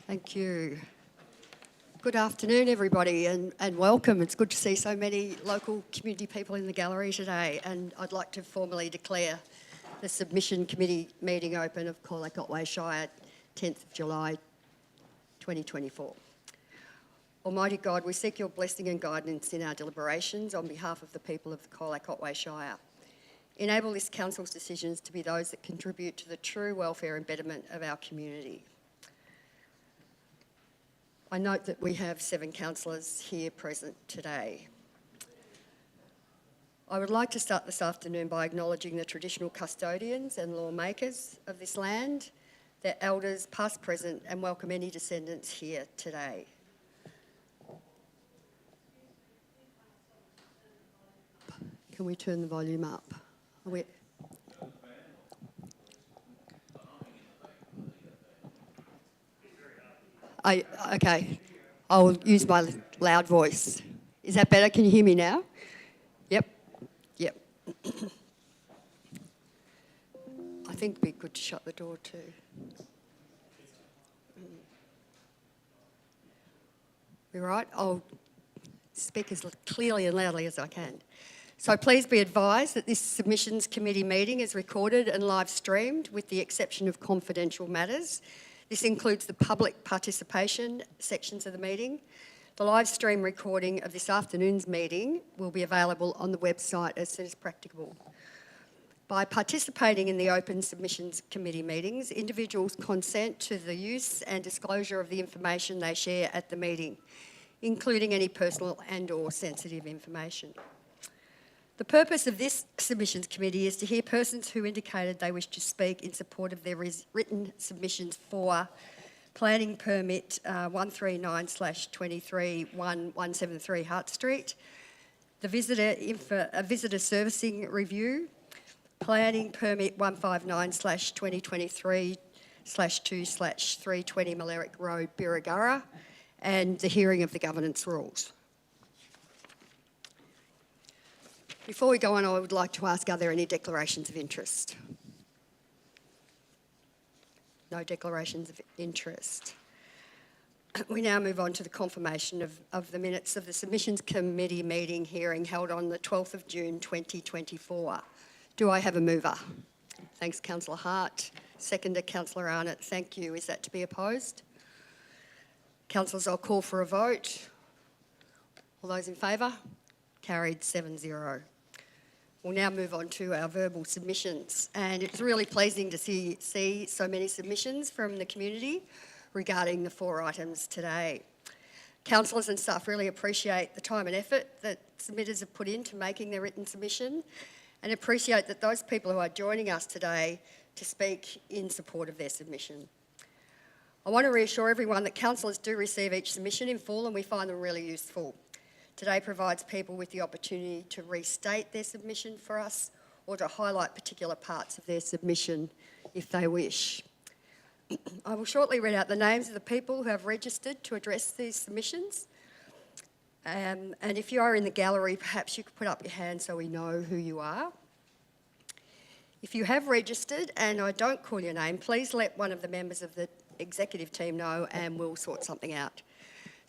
Thank you. Good afternoon, everybody, and welcome. It's good to see so many local community people in the gallery today, and I'd like to formally declare the Submission Committee meeting open of Colac Otway Shire, 10th of July 2024. Almighty God, we seek your blessing and guidance in our deliberations on behalf of the people of the Colac Otway Shire. Enable this Council's decisions to be those that contribute to the true welfare and betterment of our community. I note that we have 7 councillors here present today. I would like to start this afternoon by acknowledging the traditional custodians and lawmakers of this land, their elders past, present, and welcome any descendants here today. Can we turn the volume up? Okay, I'll use my loud voice. Is that better? Can you hear me now? Yep. I think it'd be good to shut the door too. You right? I'll speak as clearly and loudly as I can. So please be advised that this Submissions Committee meeting is recorded and live streamed with the exception of confidential matters. This includes the public participation sections of the meeting. The live stream recording of this afternoon's meeting will be available on the website as soon as practicable. By participating in the Open Submissions Committee meetings, individuals consent to the use and disclosure of the information they share at the meeting, including any personal and/or sensitive information. The purpose of this Submissions Committee is to hear persons who indicated they wish to speak in support of their written submissions for Planning Permit 139/23-1173 Hart Street, the Visitor Servicing Review, Planning Permit 159/2023/2/320 Malerick Road, Birregurra, and the hearing of the governance rules. Before we go on, I would like to ask, are there any declarations of interest? No declarations of interest. We now move on to the confirmation of the minutes of the Submissions Committee meeting hearing held on the 12th of June 2024. Do I have a mover? Thanks, Councillor Hart. Seconder, Councillor Arnott. Thank you. Is that to be opposed? Councillors, I'll call for a vote. All those in favour? Carried 7-0. We'll now move on to our verbal submissions, and it's really pleasing to see so many submissions from the community regarding the 4 items today. Councillors and staff really appreciate the time and effort that submitters have put into making their written submission, and appreciate that those people who are joining us today to speak in support of their submission. I want to reassure everyone that councillors do receive each submission in full, and we find them really useful. Today provides people with the opportunity to restate their submission for us or to highlight particular parts of their submission if they wish. I will shortly read out the names of the people who have registered to address these submissions. And if you are in the gallery, perhaps you could put up your hand so we know who you are. If you have registered and I don't call your name, please let one of the members of the executive team know and we'll sort something out.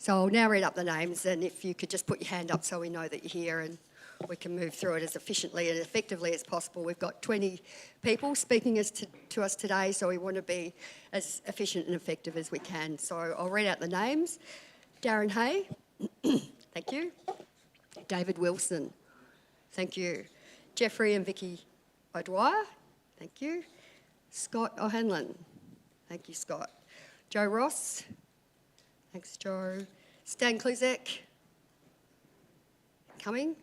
So I'll now read up the names, and if you could just put your hand up so we know that you're here and we can move through it as efficiently and effectively as possible. We've got 20 people speaking to us today, so we want to be as efficient and effective as we can. So I'll read out the names. Darren Hay, thank you. David Wilson, thank you. Jeffrey and Vicky O'Dwyer, thank you. Scott O'Hanlon, thank you, Scott. Joe Ross, thanks, Joe. Stan Kluzek, coming.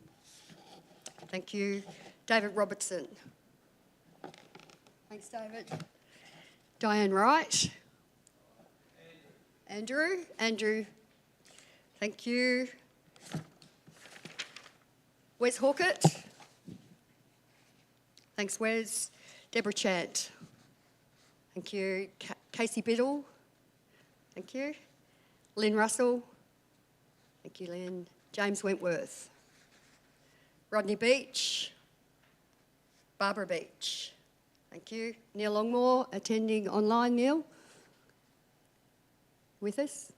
Thank you. David Robertson. Thanks, David. Diane Wright. Andrew. Thank you. Wes Hawkett. Thanks, Wes. Deborah Chant. Thank you. Casey Biddle. Thank you. Lynn Russell. Thank you, Lynn. James Wentworth. Rodney Beach. Barbara Beach. Thank you. Neil Longmore, attending online, Neil. with us?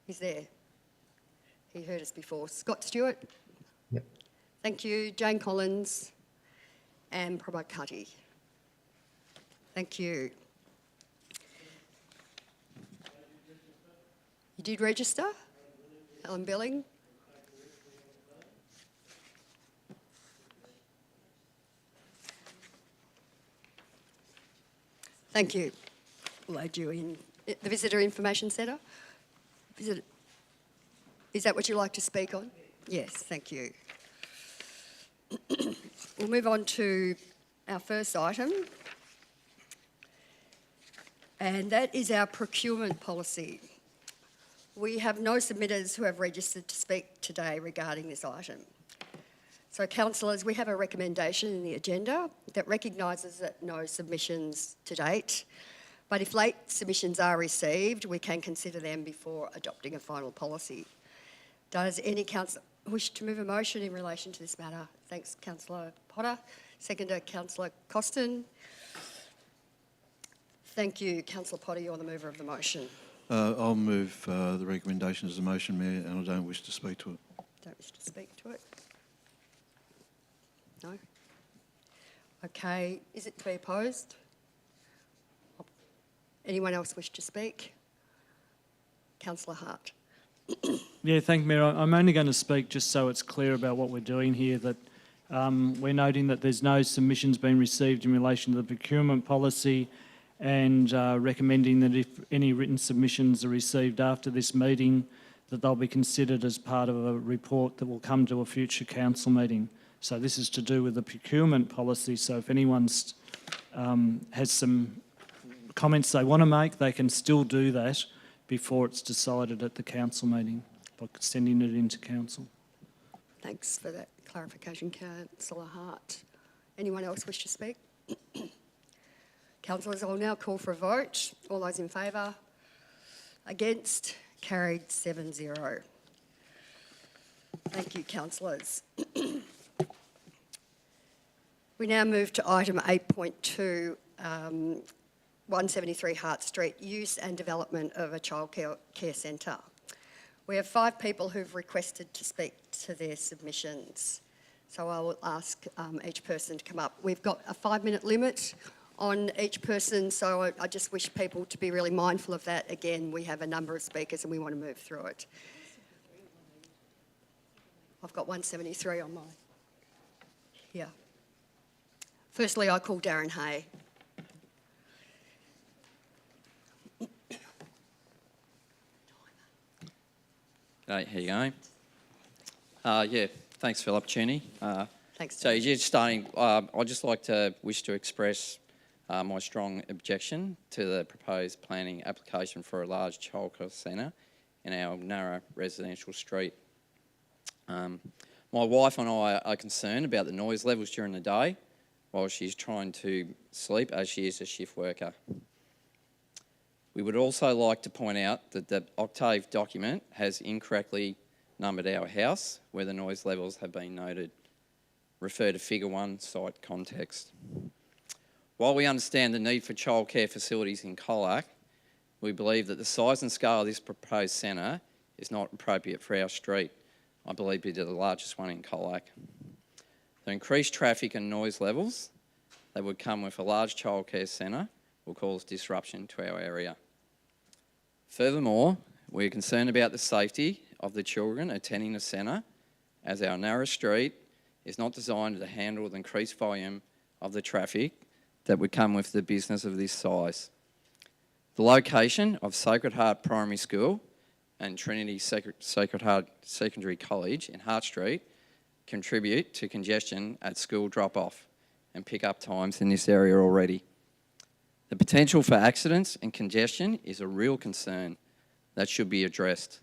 He's there. He heard us before. Scott Stewart? Yep. Thank you. Jane Collins and Prabhat Kutty. Thank you. You did register? Helen Billing? Thank you. We'll add you in. The Visitor Information Centre? Is that what you'd like to speak on? Yes, thank you. We'll move on to our first item, and that is our procurement policy. We have no submitters who have registered to speak today regarding this item. So, councillors, we have a recommendation in the agenda that recognises that no submissions to date, but if late submissions are received, we can consider them before adopting a final policy. Does any councillor wish to move a motion in relation to this matter? Thanks, Councillor Potter. Seconder, Councillor Costin. Thank you, Councillor Potter. You're the mover of the motion. I'll move the recommendation as a motion, Mayor, and I don't wish to speak to it. Don't wish to speak to it? No? Okay. Is it to be opposed? Anyone else wish to speak? Councillor Hart. Yeah, thank you, Mayor. I'm only going to speak just so it's clear about what we're doing here, that we're noting that there's no submissions being received in relation to the procurement policy, and recommending that if any written submissions are received after this meeting, that they'll be considered as part of a report that will come to a future council meeting. So this is to do with the procurement policy, so if anyone has some comments they want to make, they can still do that before it's decided at the council meeting by sending it into council. Thanks for that clarification, Councillor Hart. Anyone else wish to speak? Councillors, I will now call for a vote. All those in favour? Against? Carried 7-0. Thank you, councillors. We now move to item 8.2, 173 Hart Street, use and development of a childcare centre. We have 5 people who've requested to speak to their submissions. So I will ask each person to come up. We've got a 5-minute limit on each person, so I just wish people to be really mindful of that. Again, we have a number of speakers and we want to move through it. I've got 173 on mine. Yeah. Firstly, I call Darren Hay. G'day, how you going? Yeah, thanks for the opportunity. Thanks. So just starting, I'd just like to express my strong objection to the proposed planning application for a large childcare centre in our narrow residential street. My wife and I are concerned about the noise levels during the day while she's trying to sleep, as she is a shift worker. We would also like to point out that the Octave document has incorrectly numbered our house where the noise levels have been noted. Refer to Figure 1, site context. While we understand the need for childcare facilities in Colac, we believe that the size and scale of this proposed centre is not appropriate for our street. I believe it is the largest one in Colac. The increased traffic and noise levels that would come with a large childcare centre will cause disruption to our area. Furthermore, we are concerned about the safety of the children attending the centre, as our narrow street is not designed to handle the increased volume of the traffic that would come with the business of this size. The location of Sacred Heart Primary School and Trinity Sacred Heart Secondary College in Hart Street contribute to congestion at school drop-off and pick-up times in this area already. The potential for accidents and congestion is a real concern that should be addressed.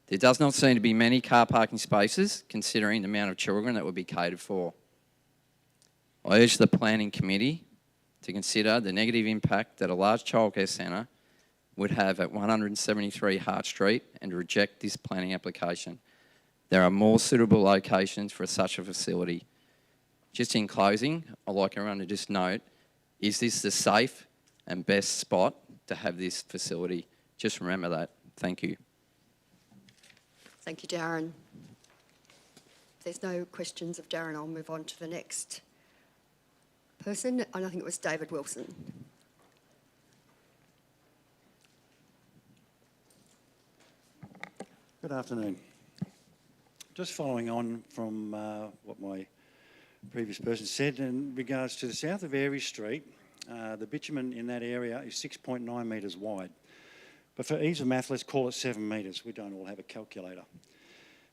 There does not seem to be many car parking spaces considering the amount of children that would be catered for. I urge the Planning Committee to consider the negative impact that a large childcare centre would have at 173 Hart Street and reject this planning application. There are more suitable locations for such a facility. Just in closing, I'd like everyone to just note, is this the safe and best spot to have this facility. Just remember that. Thank you. Thank you, Darren. If there's no questions of Darren, I'll move on to the next person, and I think it was David Wilson. Good afternoon. Just following on from what my previous person said in regards to the south of Airy Street, the bitumen in that area is 6.9 metres wide. But for ease of math, let's call it 7 metres. We don't all have a calculator.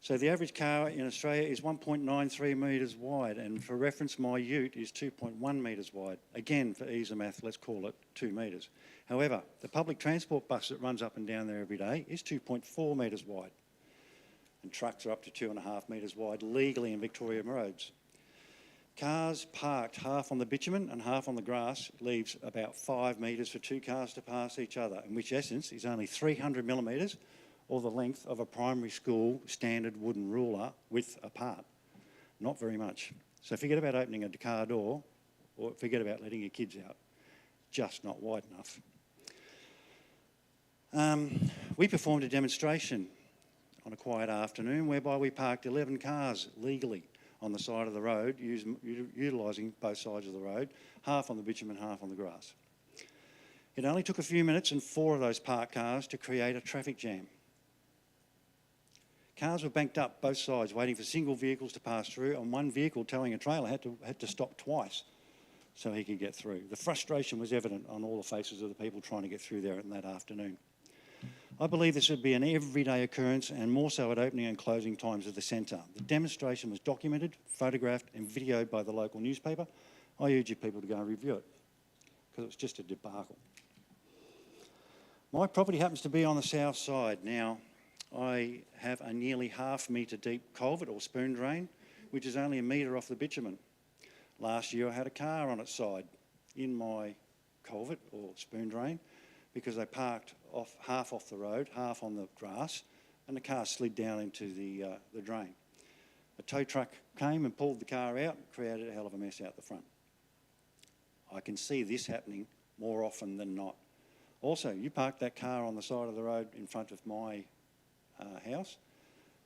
So the average car in Australia is 1.93 metres wide, and for reference, my ute is 2.1 metres wide. Again, for ease of math, let's call it 2 metres. However, the public transport bus that runs up and down there every day is 2.4 metres wide, and trucks are up to 2.5 metres wide legally in Victoria roads. Cars parked half on the bitumen and half on the grass leaves about 5 metres for two cars to pass each other, in which essence is only 300 millimetres, or the length of a primary school standard wooden ruler width apart. Not very much. So forget about opening a car door, or forget about letting your kids out. Just not wide enough. We performed a demonstration on a quiet afternoon whereby we parked 11 cars legally on the side of the road, utilising both sides of the road, half on the bitumen, half on the grass. It only took a few minutes and 4 of those parked cars to create a traffic jam. Cars were banked up both sides, waiting for single vehicles to pass through, and one vehicle towing a trailer had to stop twice so he could get through. The frustration was evident on all the faces of the people trying to get through there in that afternoon. I believe this would be an everyday occurrence, and more so at opening and closing times of the centre. The demonstration was documented, photographed and videoed by the local newspaper. I urge you people to go and review it, because it was just a debacle. My property happens to be on the south side. Now, I have a nearly half-metre deep culvert or spoon drain, which is only a metre off the bitumen. Last year I had a car on its side in my culvert or spoon drain because they parked half off the road, half on the grass, and the car slid down into the drain. A tow truck came and pulled the car out, created a hell of a mess out the front. I can see this happening more often than not. Also, you park that car on the side of the road in front of my house.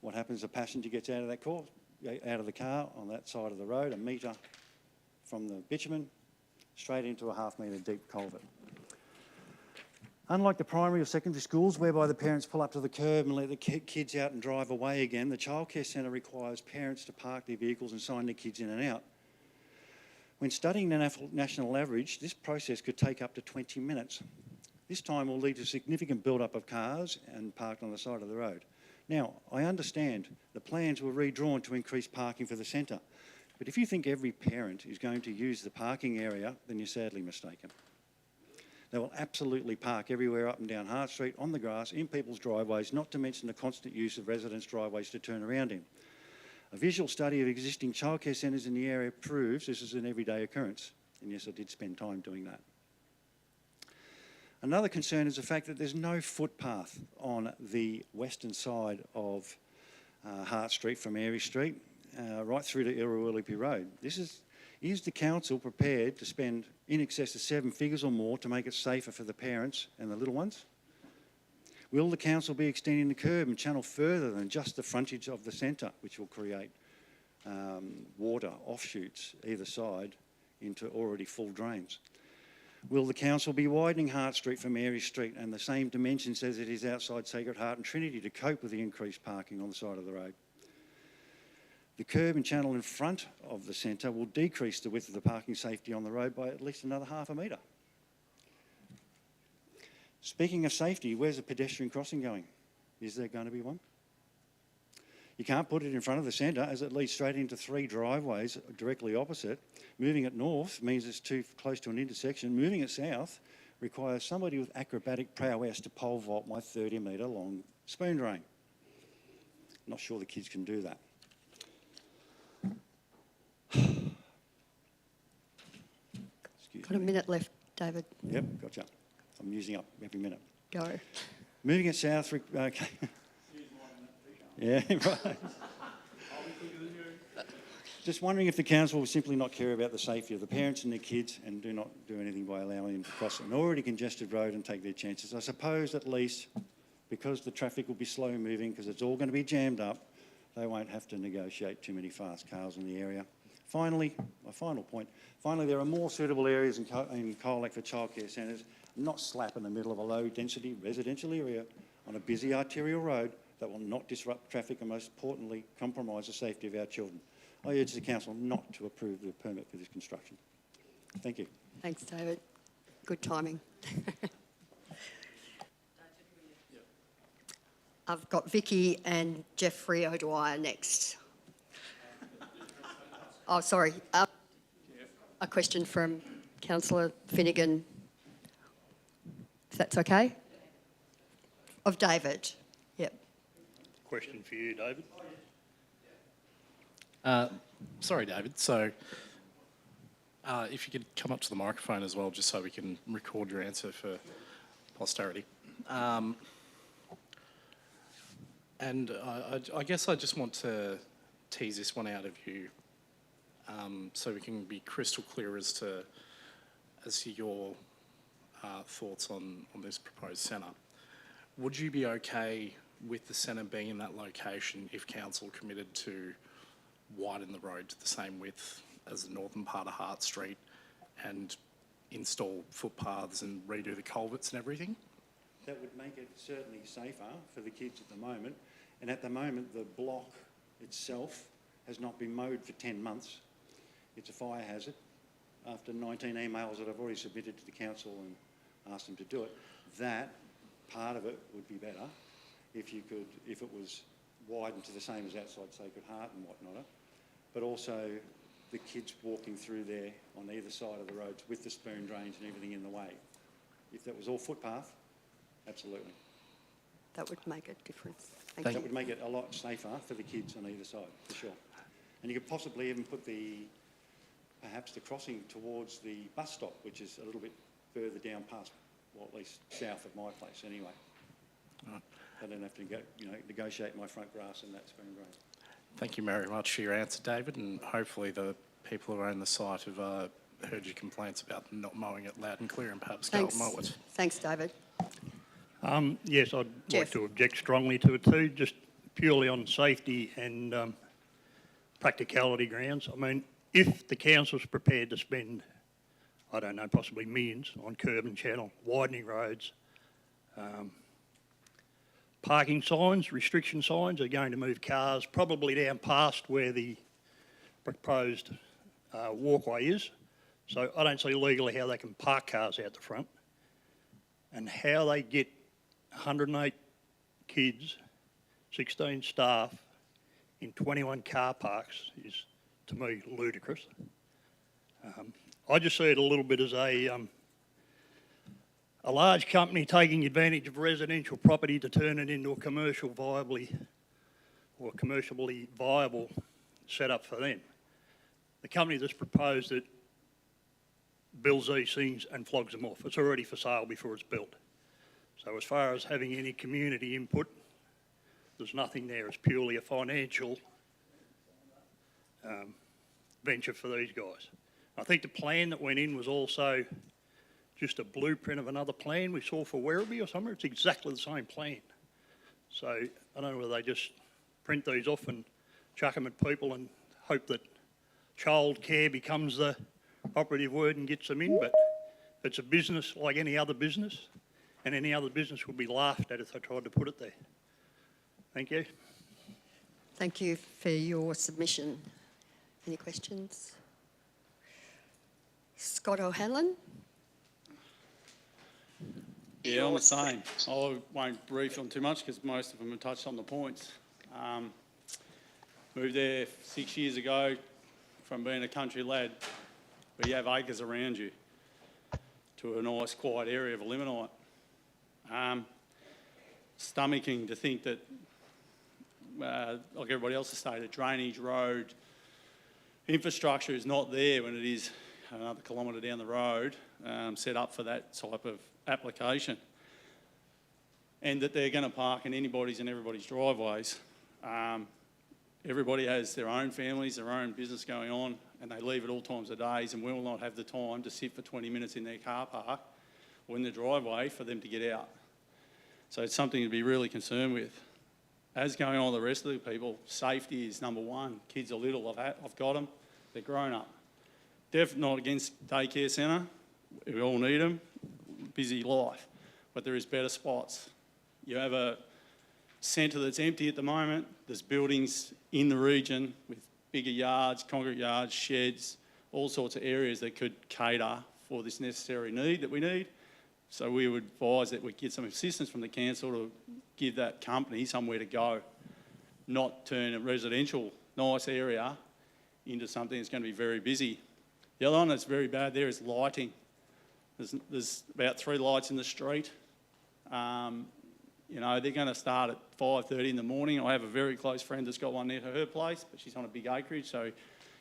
What happens? A passenger gets out of the car on that side of the road, a metre from the bitumen, straight into a half-metre deep culvert. Unlike the primary or secondary schools, whereby the parents pull up to the curb and let the kids out and drive away again, the childcare centre requires parents to park their vehicles and sign their kids in and out. When studying the national average, this process could take up to 20 minutes. This time will lead to significant build-up of cars and parked on the side of the road. Now, I understand the plans were redrawn to increase parking for the centre, but if you think every parent is going to use the parking area, then you're sadly mistaken. They will absolutely park everywhere up and down Hart Street, on the grass, in people's driveways, not to mention the constant use of residents' driveways to turn around in. A visual study of existing childcare centres in the area proves this is an everyday occurrence, and yes, I did spend time doing that. Another concern is the fact that there's no footpath on the western side of Hart Street from Airy Street, right through to Irrawillipi Road. Is the council prepared to spend in excess of 7 figures or more to make it safer for the parents and the little ones? Will the council be extending the curb and channel further than just the frontage of the centre, which will create water offshoots either side into already full drains? Will the council be widening Hart Street from Airy Street and the same dimensions as it is outside Sacred Heart and Trinity to cope with the increased parking on the side of the road? The curb and channel in front of the centre will decrease the width of the parking safety on the road by at least another half a metre. Speaking of safety, where's the pedestrian crossing going? Is there going to be one? You can't put it in front of the centre as it leads straight into 3 driveways directly opposite. Moving it north means it's too close to an intersection. Moving it south requires somebody with acrobatic prowess to pole vault my 30-metre long spoon drain. Not sure the kids can do that. Got a minute left, David. Yep, gotcha. I'm using up every minute. Go. Moving it south, okay. Yeah, right. Just wondering if the council will simply not care about the safety of the parents and their kids and do not do anything by allowing them to cross an already congested road and take their chances. I suppose at least because the traffic will be slow moving, because it's all going to be jammed up, they won't have to negotiate too many fast cars in the area. Finally, my final point, there are more suitable areas in Colac for childcare centres, not slap in the middle of a low-density residential area on a busy arterial road that will not disrupt traffic and, most importantly, compromise the safety of our children. I urge the council not to approve the permit for this construction. Thank you. Thanks, David. Good timing. I've got Vicky and Jeffrey O'Dwyer next. Oh, sorry. A question from Councillor Finnegan, if that's okay? Of David. Yep. Question for you, David. Sorry, David. So, if you could come up to the microphone as well, just so we can record your answer for posterity. And I guess I just want to tease this one out of you, so we can be crystal clear as to your thoughts on this proposed centre. Would you be okay with the centre being in that location if council committed to widen the road to the same width as the northern part of Hart Street and install footpaths and redo the culverts and everything? That would make it certainly safer for the kids at the moment. And at the moment, the block itself has not been mowed for 10 months. It's a fire hazard. After 19 emails that I've already submitted to the council and asked them to do it, that part of it would be better if it was widened to the same as outside Sacred Heart and whatnot. But also the kids walking through there on either side of the roads with the spoon drains and everything in the way. If that was all footpath, absolutely. That would make a difference. Thank That you. would make it a lot safer for the kids on either side, for sure. And you could possibly even put perhaps the crossing towards the bus stop, which is a little bit further down past, well, at least south of my place anyway. Right. I don't have to negotiate my front grass and that spoon drain. Thank you very much for your answer, David, and hopefully the people who own the site have heard your complaints about not mowing it loud and clear and perhaps go and mow it. Thanks, David. Yes, I'd Jeff. like to object strongly to it too, just purely on safety and practicality grounds. I mean, if the council's prepared to spend, I don't know, possibly millions on curb and channel, widening roads, parking signs, restriction signs are going to move cars probably down past where the proposed walkway is. So I don't see legally how they can park cars out the front, and how they get 108 kids, 16 staff in 21 car parks is, to me, ludicrous. I just see it a little bit as a large company taking advantage of residential property to turn it into a commercially viable setup for them. The company that's proposed it bills these things and flogs them off. It's already for sale before it's built. So as far as having any community input, there's nothing there. It's purely a financial venture for these guys. I think the plan that went in was also just a blueprint of another plan we saw for Werribee or somewhere. It's exactly the same plan. So I don't know whether they just print these off and chuck them at people and hope that childcare becomes the operative word and gets them in, but it's a business like any other business, and any other business would be laughed at if they tried to put it there. Thank you. Thank you for your submission. Any questions? Scott O'Hanlon? Yeah, I'm the same. I won't brief on too much because most of them have touched on the points. Moved there 6 years ago from being a country lad where you have acres around you to a nice quiet area of a limonite. Stomaching to think that, like everybody else has stated, drainage, road, infrastructure is not there when it is another kilometre down the road, set up for that type of application. And that they're going to park in anybody's and everybody's driveways. everybody has their own families, their own business going on, and they leave at all times of days and will not have the time to sit for 20 minutes in their car park or in the driveway for them to get out. So it's something to be really concerned with. As going on with the rest of the people, safety is number one. Kids are little, I've got them, they're grown up. Definitely not against daycare centre, we all need them, busy life, but there is better spots. You have a centre that's empty at the moment, there's buildings in the region with bigger yards, concrete yards, sheds, all sorts of areas that could cater for this necessary need that we need. So we would advise that we get some assistance from the council to give that company somewhere to go, not turn a residential nice area into something that's going to be very busy. The other one that's very bad there is lighting. There's about 3 lights in the street. You know, they're going to start at 5:30 in the morning. I have a very close friend that's got one near her place, but she's on a big acreage, so,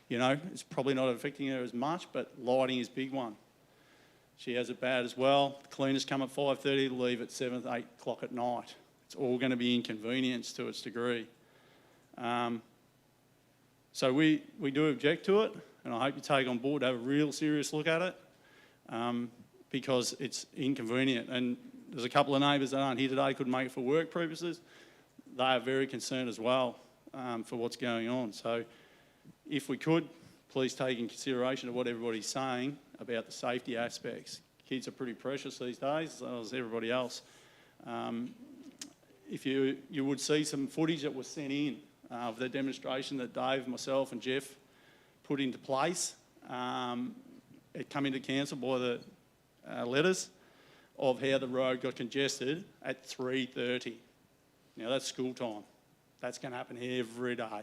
you know, it's probably not affecting her as much, but lighting is a big one. She has it bad as well. The cleaners come at 5:30, leave at 7, 8 o'clock at night. It's all going to be inconvenience to its degree. So we do object to it, and I hope you take on board to have a real serious look at it, because it's inconvenient. And there's a couple of neighbours that aren't here today, couldn't make it for work purposes. They are very concerned as well for what's going on. So if we could, please take in consideration of what everybody's saying about the safety aspects. Kids are pretty precious these days, as everybody else. If you would see some footage that was sent in of the demonstration that Dave, myself and Jeff put into place. It come into council by the letters of how the road got congested at 3:30. Now that's school time. That's going to happen every day.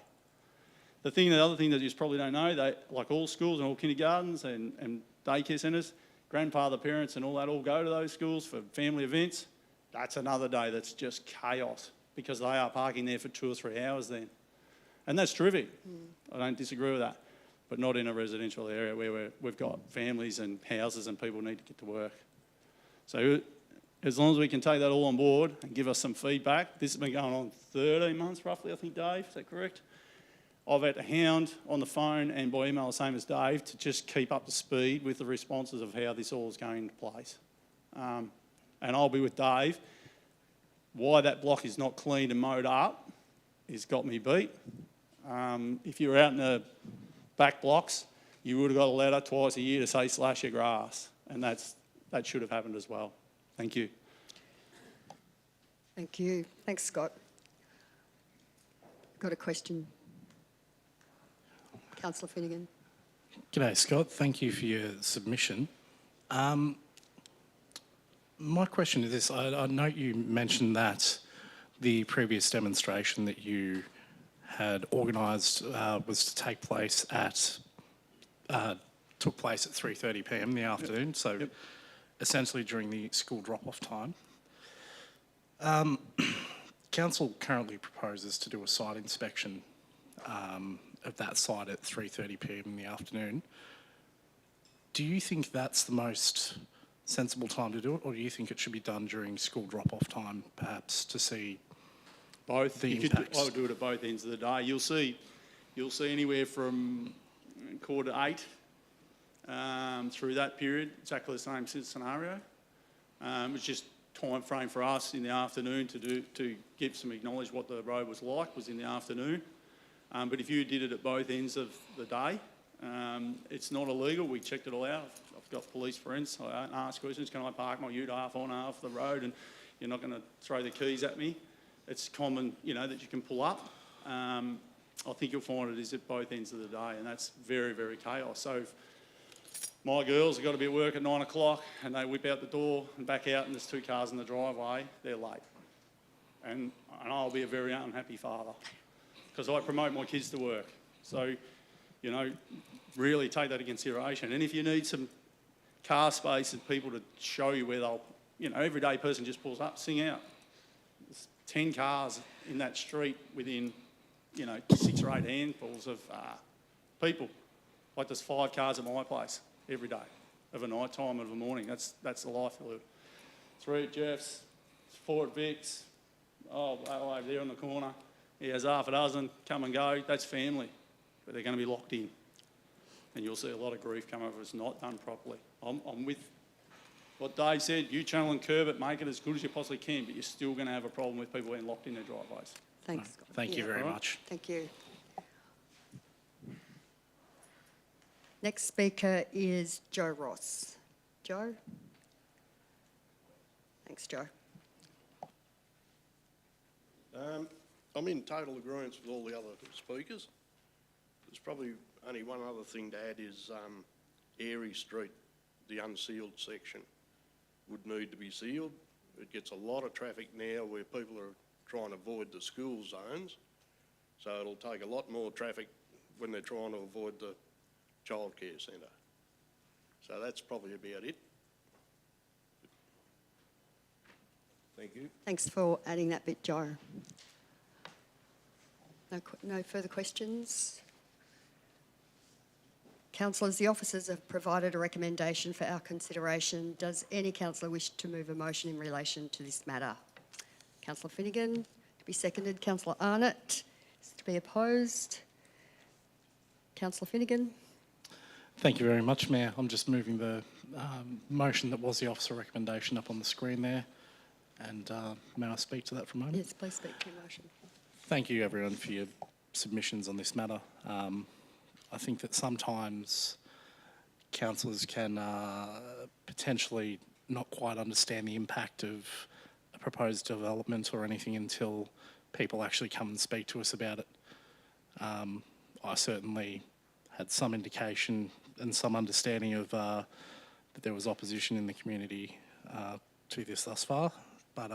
The other thing that you probably don't know, like all schools and all kindergartens and daycare centres, grandfather parents and all that all go to those schools for family events. That's another day that's just chaos because they are parking there for 2 or 3 hours then. And that's terrific. I don't disagree with that. But not in a residential area where we've got families and houses and people need to get to work. So as long as we can take that all on board and give us some feedback, this has been going on 13 months roughly, I think, Dave, is that correct? I've had to hound on the phone and by email the same as Dave to just keep up to speed with the responses of how this all is going into place. And I'll be with Dave. Why that block is not cleaned and mowed up has got me beat. If you're out in the back blocks, you would have got a letter twice a year to say slash your grass, and that should have happened as well. Thank you. Thank you. Thanks, Scott. Got a question? Councillor Finnegan. G'day, Scott. Thank you for your submission. My question is this. I note you mentioned that the previous demonstration that you had organised was to take place at took place at 3:30 p.m. in the afternoon, so essentially during the school drop-off time. Council currently proposes to do a site inspection of that site at 3:30 p.m. in the afternoon. Do you think that's the most sensible time to do it, or do you think it should be done during school drop-off time, perhaps, to see both the impacts? I would do it at both ends of the day. You'll see anywhere from 7:45 through that period, exactly the same scenario. It's just time frame for us in the afternoon to give some acknowledge what the road was like was in the afternoon. But if you did it at both ends of the day, it's not illegal. We checked it all out. I've got police friends. I ask questions. Can I park my ute half on half the road? And you're not going to throw the keys at me. It's common, that you can pull up. I think you'll find it is at both ends of the day, and that's very, very chaos. So if my girls have got to be at work at 9 o'clock and they whip out the door and back out and there's 2 cars in the driveway, they're late. And I'll be a very unhappy father because I promote my kids to work. So, really take that into consideration. And if you need some car space and people to show you where they'll, everyday person just pulls up, sing out. There's 10 cars in that street within, 6 or 8 handfuls of people. Like there's 5 cars at my place every day, of a night time, of a morning. That's the life I live. 3 at Jeff's, 4 at Vic's, over there on the corner. He has half a dozen come and go. That's family, but they're going to be locked in. And you'll see a lot of grief come up if it's not done properly. I'm with what Dave said. You channel and curb it, make it as good as you possibly can, but you're still going to have a problem with people being locked in their driveways. Thanks, Scott. Thank you Yeah. very much. Thank you. Next speaker is Joe Ross. Joe? Thanks, Joe. I'm in total agreement with all the other speakers. There's probably only one other thing to add is Airy Street, the unsealed section, would need to be sealed. It gets a lot of traffic now where people are trying to avoid the school zones. So it'll take a lot more traffic when they're trying to avoid the childcare centre. So that's probably about it. Thank you. Thanks for adding that bit, Joe. No further questions? Councillors, the officers have provided a recommendation for our consideration. Does any councillor wish to move a motion in relation to this matter? Councillor Finnegan, to be seconded. Councillor Arnott, is to be opposed. Councillor Finnegan. Thank you very much, Mayor. I'm just moving the motion that was the officer recommendation up on the screen there. And may I speak to that for a moment? Yes, please speak to your motion. Thank you, everyone, for your submissions on this matter. I think that sometimes councillors can potentially not quite understand the impact of a proposed development or anything until people actually come and speak to us about it. I certainly had some indication and some understanding of that there was opposition in the community to this thus far, but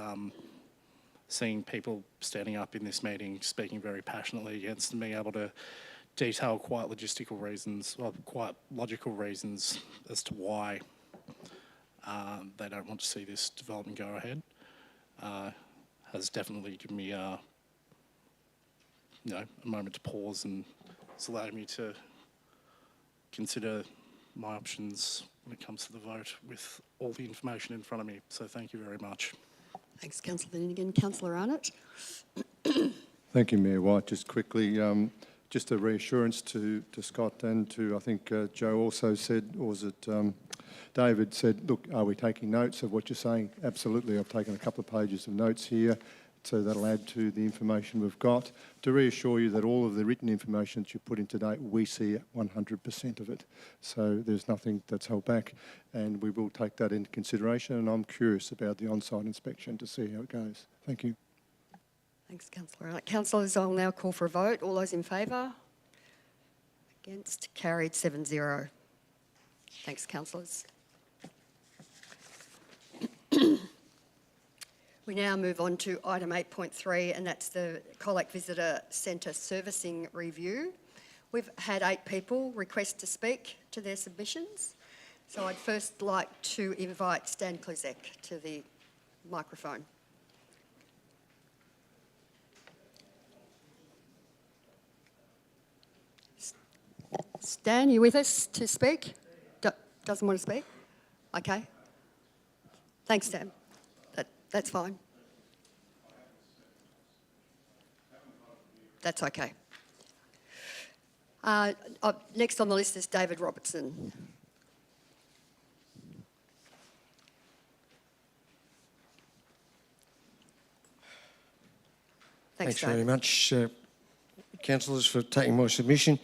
seeing people standing up in this meeting speaking very passionately against and being able to detail quite logistical reasons, well, quite logical reasons as to why they don't want to see this development go ahead, has definitely given me a moment to pause, and it's allowed me to consider my options when it comes to the vote with all the information in front of me. So thank you very much. Thanks, Councillor Finnegan. Councillor Arnott. Thank you, Mayor White. Just quickly, just a reassurance to Scott and to, I think Joe also said, or was it David said, look, are we taking notes of what you're saying? Absolutely. I've taken a couple of pages of notes here, so that'll add to the information we've got. To reassure you that all of the written information that you put in today, we see 100% of it. So there's nothing that's held back, and we will take that into consideration, and I'm curious about the on-site inspection to see how it goes. Thank you. Thanks, Councillor Arnott. Councillors, I'll now call for a vote. All those in favour? Against? Carried 7-0. Thanks, councillors. We now move on to item 8.3, and that's the Colac Visitor Centre Servicing Review. We've had 8 people request to speak to their submissions. So I'd first like to invite Stan Kluzek to the microphone. Stan, you with us to speak? Doesn't want to speak? Okay. Thanks, Stan. That's fine. That's okay. Next on the list is David Robertson. Thanks David. very much, councillors, for taking my submission.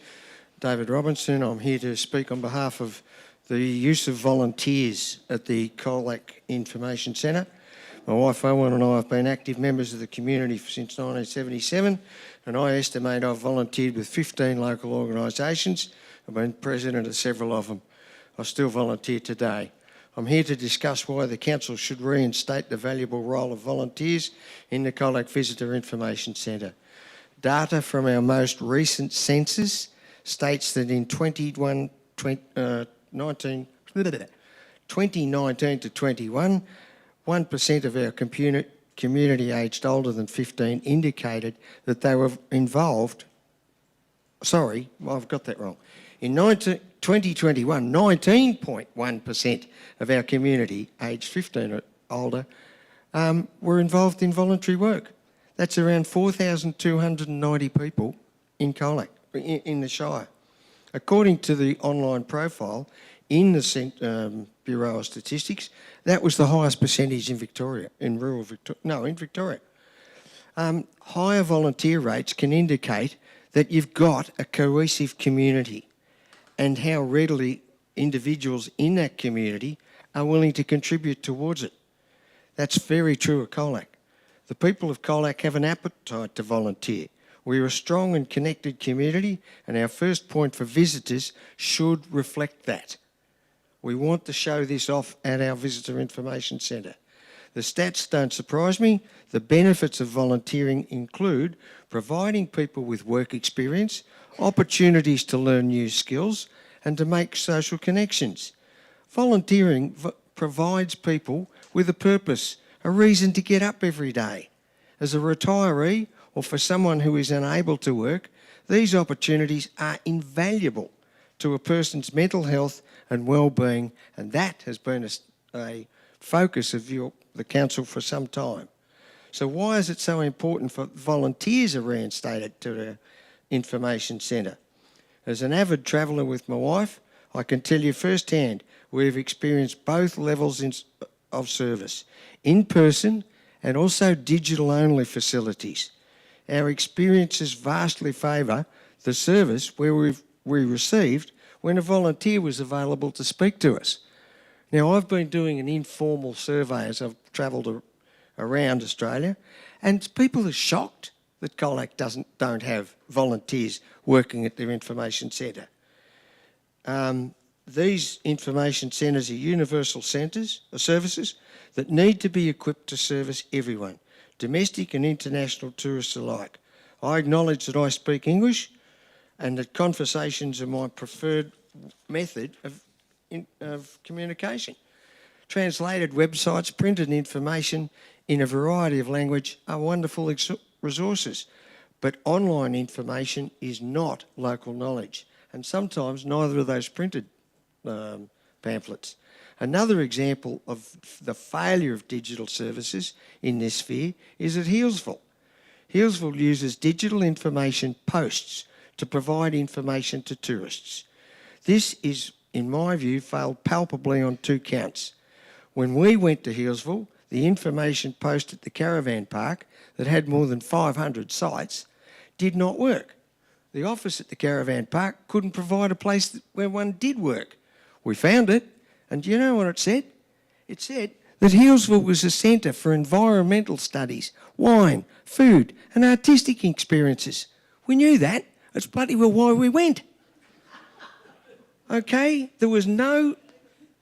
David Robinson, I'm here to speak on behalf of the use of volunteers at the Colac Information Centre. My wife Owen and I have been active members of the community since 1977, and I estimate I've volunteered with 15 local organisations. I've been president of several of them. I still volunteer today. I'm here to discuss why the council should reinstate the valuable role of volunteers in the Colac Visitor Information Centre. Data from our most recent census states that in 2019 to 21, 1% of our community aged older than 15 indicated that they were involved. Sorry, I've got that wrong. In 2021, 19.1% of our community aged 15 or older were involved in voluntary work. That's around 4,290 people in Colac, in the Shire. According to the online profile in the Bureau of Statistics, that was the highest percentage in Victoria, in rural Victoria. No, in Victoria. Higher volunteer rates can indicate that you've got a cohesive community and how readily individuals in that community are willing to contribute towards it. That's very true of Colac. The people of Colac have an appetite to volunteer. We're a strong and connected community, and our first point for visitors should reflect that. We want to show this off at our Visitor Information Centre. The stats don't surprise me. The benefits of volunteering include providing people with work experience, opportunities to learn new skills, and to make social connections. Volunteering provides people with a purpose, a reason to get up every day. As a retiree or for someone who is unable to work, these opportunities are invaluable to a person's mental health and well-being, and that has been a focus of the Council for some time. So why is it so important for volunteers are reinstated to the Information Centre? As an avid traveller with my wife, I can tell you firsthand we've experienced both levels of service, in person and also digital-only facilities. Our experiences vastly favour the service where we received when a volunteer was available to speak to us. Now, I've been doing an informal survey as I've travelled around Australia, and people are shocked that Colac don't have volunteers working at their information centre. These information centres are universal services that need to be equipped to service everyone, domestic and international tourists alike. I acknowledge that I speak English and that conversations are my preferred method of communication. Translated websites, printed information in a variety of language are wonderful resources, but online information is not local knowledge, and sometimes neither of those printed pamphlets. Another example of the failure of digital services in this sphere is at Healesville. Healesville uses digital information posts to provide information to tourists. This is, in my view, failed palpably on two counts. When we went to Healesville, the information post at the caravan park that had more than 500 sites did not work. The office at the caravan park couldn't provide a place where one did work. We found it, and do you know what it said? It said that Healesville was a centre for environmental studies, wine, food and artistic experiences. We knew that. That's bloody well why we went. Okay, there was no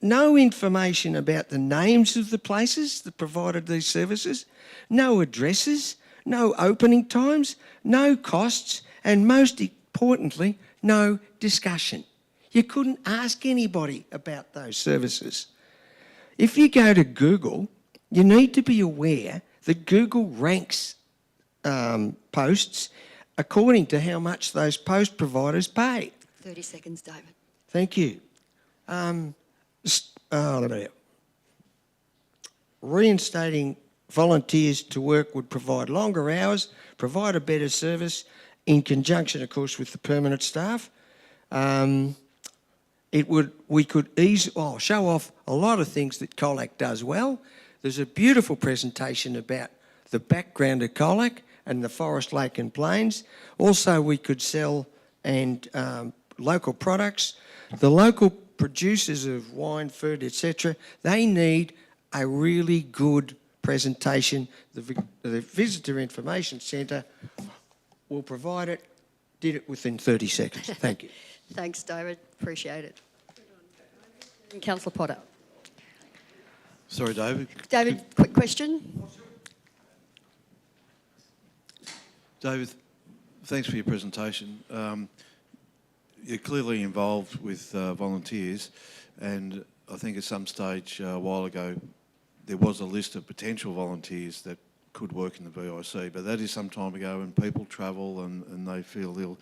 information about the names of the places that provided these services, no addresses, no opening times, no costs, and most importantly, no discussion. You couldn't ask anybody about those services. If you go to Google, you need to be aware that Google ranks posts according to how much those post providers pay. 30 seconds, David. Thank you. Reinstating volunteers to work would provide longer hours, provide a better service in conjunction, of course, with the permanent staff. We could show off a lot of things that Colac does well. There's a beautiful presentation about the background of Colac and the forest, lake and plains. Also, we could sell local products. The local producers of wine, food, etc., they need a really good presentation. The Visitor Information Centre will provide it. Did it within 30 seconds. Thank you. Thanks, David. Appreciate it. Councillor Potter. Sorry, David. David, quick question. David, thanks for your presentation. You're clearly involved with volunteers, and I think at some stage a while ago there was a list of potential volunteers that could work in the VIC, but that is some time ago, and people travel and they feel ill.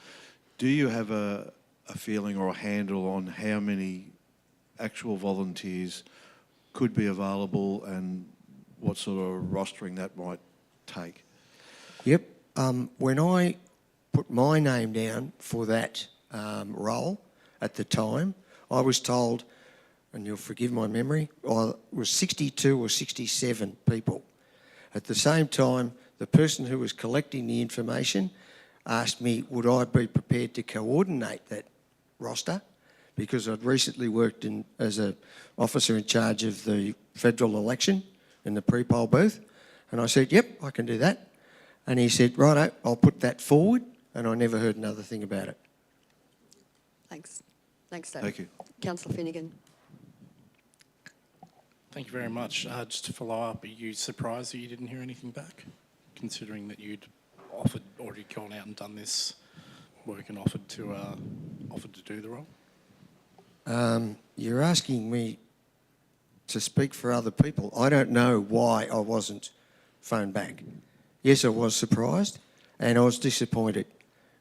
Do you have a feeling or a handle on how many actual volunteers could be available and what sort of rostering that might take? Yep. When I put my name down for that role at the time, I was told, and you'll forgive my memory, I was 62 or 67 people. At the same time, the person who was collecting the information asked me, would I be prepared to coordinate that roster? Because I'd recently worked as an officer in charge of the federal election in the pre-poll booth. And I said, yep, I can do that. And he said, righto, I'll put that forward. And I never heard another thing about it. Thanks. Thanks, David. Thank you. Councillor Finnegan. Thank you very much. Just to follow up, are you surprised that you didn't hear anything back, considering that you'd already gone out and done this work and offered to do the role? You're asking me to speak for other people. I don't know why I wasn't phoned back. Yes, I was surprised and I was disappointed.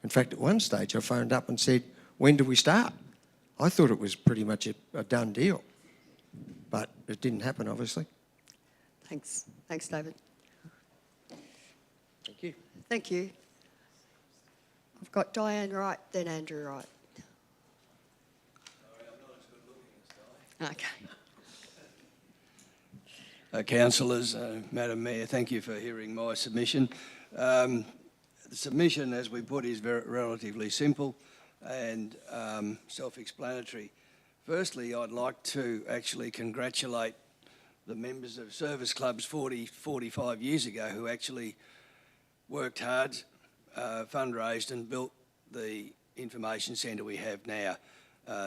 In fact, at one stage I phoned up and said, when do we start? I thought it was pretty much a done deal, but it didn't happen, obviously. Thanks. Thanks, David. Thank you. Thank you. I've got Diane Wright, then Andrew Wright. Okay. Councillors, Madam Mayor, thank you for hearing my submission. The submission, as we put, is relatively simple and self-explanatory. Firstly, I'd like to actually congratulate the members of service clubs 45 years ago who actually worked hard, fundraised and built the information centre we have now.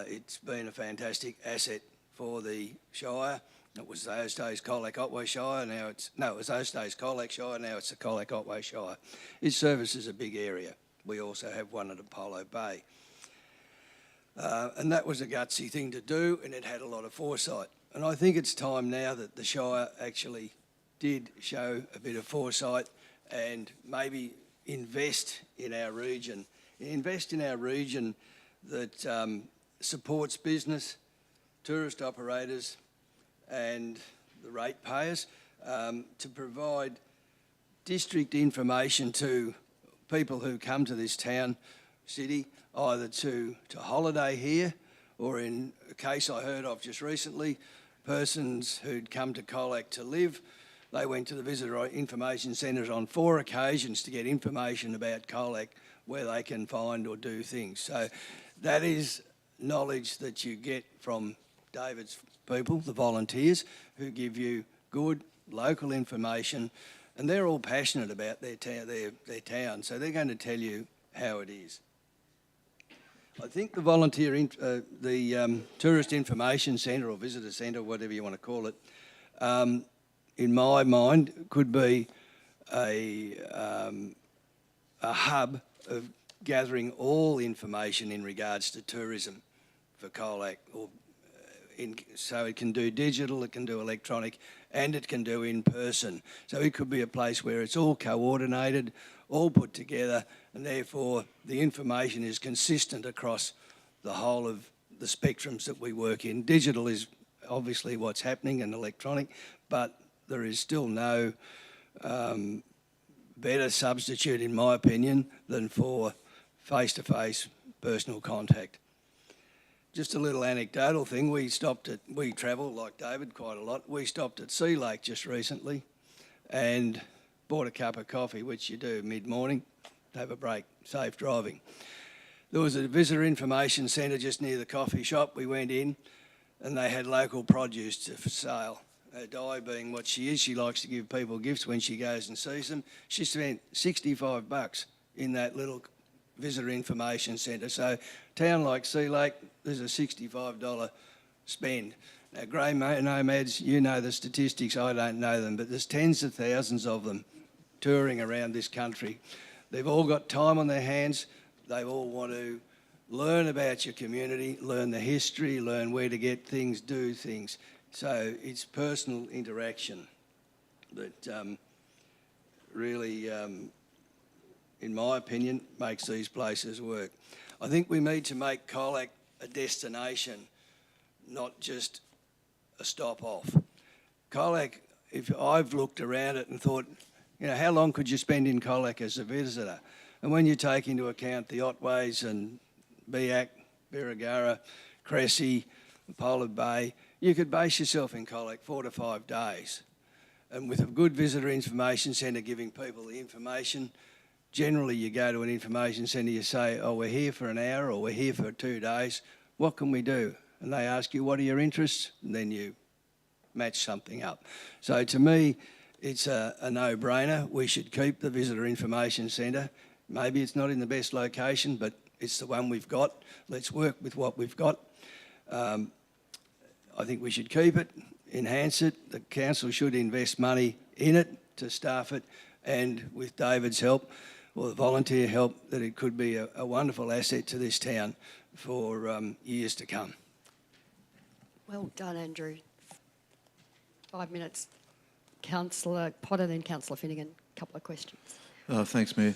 It's been a fantastic asset for the Shire. It was those days Colac Otway Shire, it was those days Colac Shire, now it's the Colac Otway Shire. It services a big area. We also have one at Apollo Bay. And that was a gutsy thing to do, and it had a lot of foresight. And I think it's time now that the Shire actually did show a bit of foresight and maybe invest in our region. Invest in our region that supports business, tourist operators and the ratepayers to provide district information to people who come to this town, city, either to holiday here or in a case I heard of just recently, persons who'd come to Colac to live. They went to the Visitor Information Centres on 4 occasions to get information about Colac, where they can find or do things. So that is knowledge that you get from David's people, the volunteers, who give you good local information, and they're all passionate about their town, so they're going to tell you how it is. I think the Tourist Information Centre or Visitor Centre, whatever you want to call it, in my mind, could be a hub of gathering all information in regards to tourism for Colac, so it can do digital, it can do electronic, and it can do in person. So it could be a place where it's all coordinated, all put together, and therefore the information is consistent across the whole of the spectrums that we work in. Digital is obviously what's happening and electronic, but there is still no better substitute, in my opinion, than for face-to-face personal contact. Just a little anecdotal thing, we travel like David quite a lot. We stopped at Sea Lake just recently and bought a cup of coffee, which you do mid-morning, have a break, safe driving. There was a visitor information centre just near the coffee shop. We went in and they had local produce for sale. Di being what she is, she likes to give people gifts when she goes and sees them. She spent $65 in that little visitor information centre. So a town like Sea Lake, there's a $65 spend. Now, grey nomads, you know the statistics, I don't know them, but there's tens of thousands of them touring around this country. They've all got time on their hands. They all want to learn about your community, learn the history, learn where to get things, do things. So it's personal interaction that really, in my opinion, makes these places work. I think we need to make Colac a destination, not just a stop off. Colac, if I've looked around it and thought, You know, how long could you spend in Colac as a visitor? And when you take into account the Otways and Biak, Birregurra, Cressy, Polar Bay, you could base yourself in Colac 4 to 5 days. And with a good visitor information centre giving people the information, generally you go to an information centre, you say, oh, we're here for an hour or we're here for 2 days, what can we do? And they ask you, what are your interests? And then you match something up. So to me, it's a no-brainer. We should keep the Visitor Information Centre. Maybe it's not in the best location, but it's the one we've got. Let's work with what we've got. I think we should keep it, enhance it. The council should invest money in it to staff it, and with David's help, or the volunteer help, that it could be a wonderful asset to this town for years to come. Well done, Andrew. 5 minutes. Councillor Potter, then Councillor Finnegan. A couple of questions. Thanks, Mayor.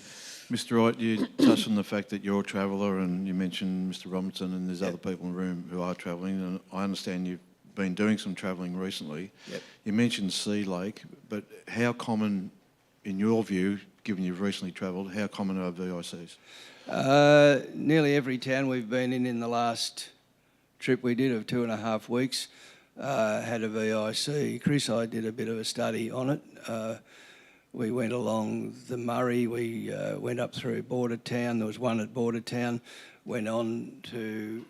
Mr. Wright, you touched on the fact that you're a traveller, and you mentioned Mr. Robinson, and there's other people in the room who are travelling, and I understand you've been doing some travelling recently. Yep. You mentioned Sea Lake, but how common, in your view, given you've recently travelled, how common are VICs? Nearly every town we've been in the last trip we did of 2.5 weeks had a VIC. Chris, I did a bit of a study on it. We went along the Murray, we went up through Bordertown, there was one at Bordertown, went on to,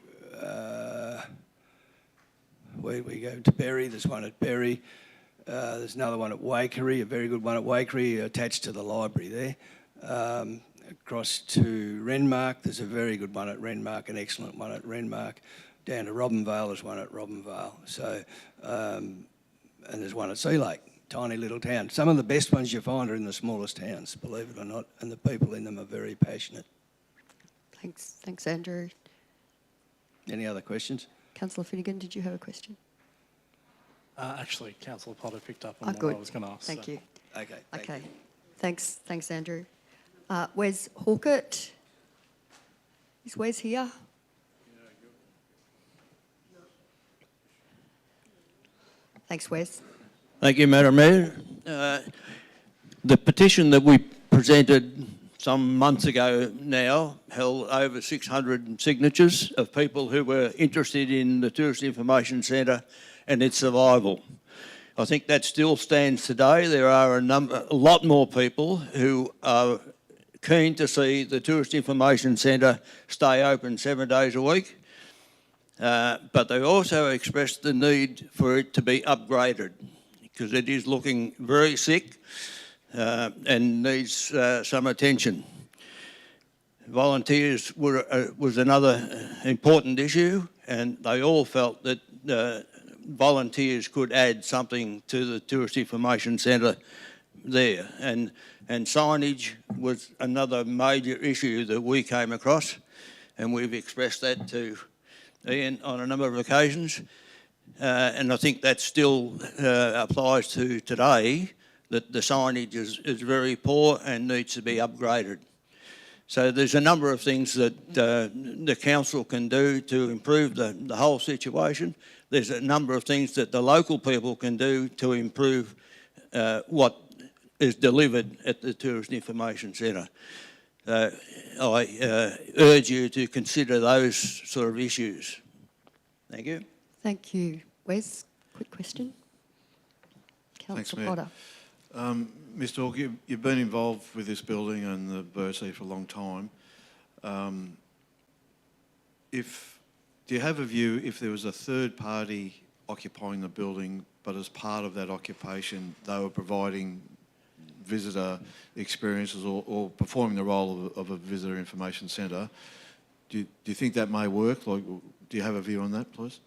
where did we go, to Berry, there's one at Berry, there's another one at Waikerie, a very good one at Waikerie, attached to the library there. Across to Renmark, there's a very good one at Renmark, an excellent one at Renmark. Down to Robinvale, there's one at Robinvale. So, and there's one at Sea Lake, tiny little town. Some of the best ones you find are in the smallest towns, believe it or not, and the people in them are very passionate. Thanks, Andrew. Any other questions? Councillor Finnegan, did you have a question? Actually, Councillor Potter picked up on what Good. I was going to ask. Thank you. Okay. Thank Okay. you. Thanks, Andrew. Wes Hawkett? Is Wes here? Thanks, Wes. Thank you, Madam Mayor. The petition that we presented some months ago now held over 600 signatures of people who were interested in the Tourist Information Centre and its survival. I think that still stands today. There are a lot more people who are keen to see the Tourist Information Centre stay open 7 days a week. But they also expressed the need for it to be upgraded because it is looking very sick and needs some attention. Volunteers was another important issue, and they all felt that volunteers could add something to the Tourist Information Centre there. And signage was another major issue that we came across, and we've expressed that to Ian on a number of occasions, and I think that still applies to today, that the signage is very poor and needs to be upgraded. So there's a number of things that the council can do to improve the whole situation. There's a number of things that the local people can do to improve what is delivered at the Tourist Information Centre. I urge you to consider those sort of issues. Thank you. Thank you. Wes, quick question. Councillor Potter. Mr. Hawke, you've been involved with this building and the VRC for a long time. Do you have a view if there was a third party occupying the building, but as part of that occupation they were providing visitor experiences or performing the role of a visitor information centre, do you think that may work? Like, do you have a view on that, please?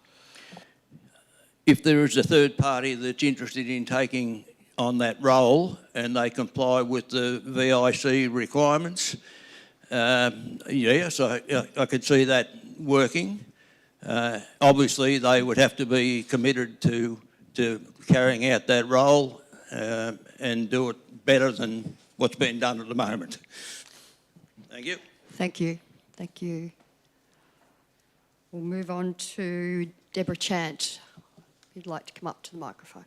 If there is a third party that's interested in taking on that role and they comply with the VIC requirements, yes, I could see that working. Obviously, they would have to be committed to carrying out that role and do it better than what's being done at the moment. Thank you. Thank you. Thank you. We'll move on to Deborah Chant. If you'd like to come up to the microphone.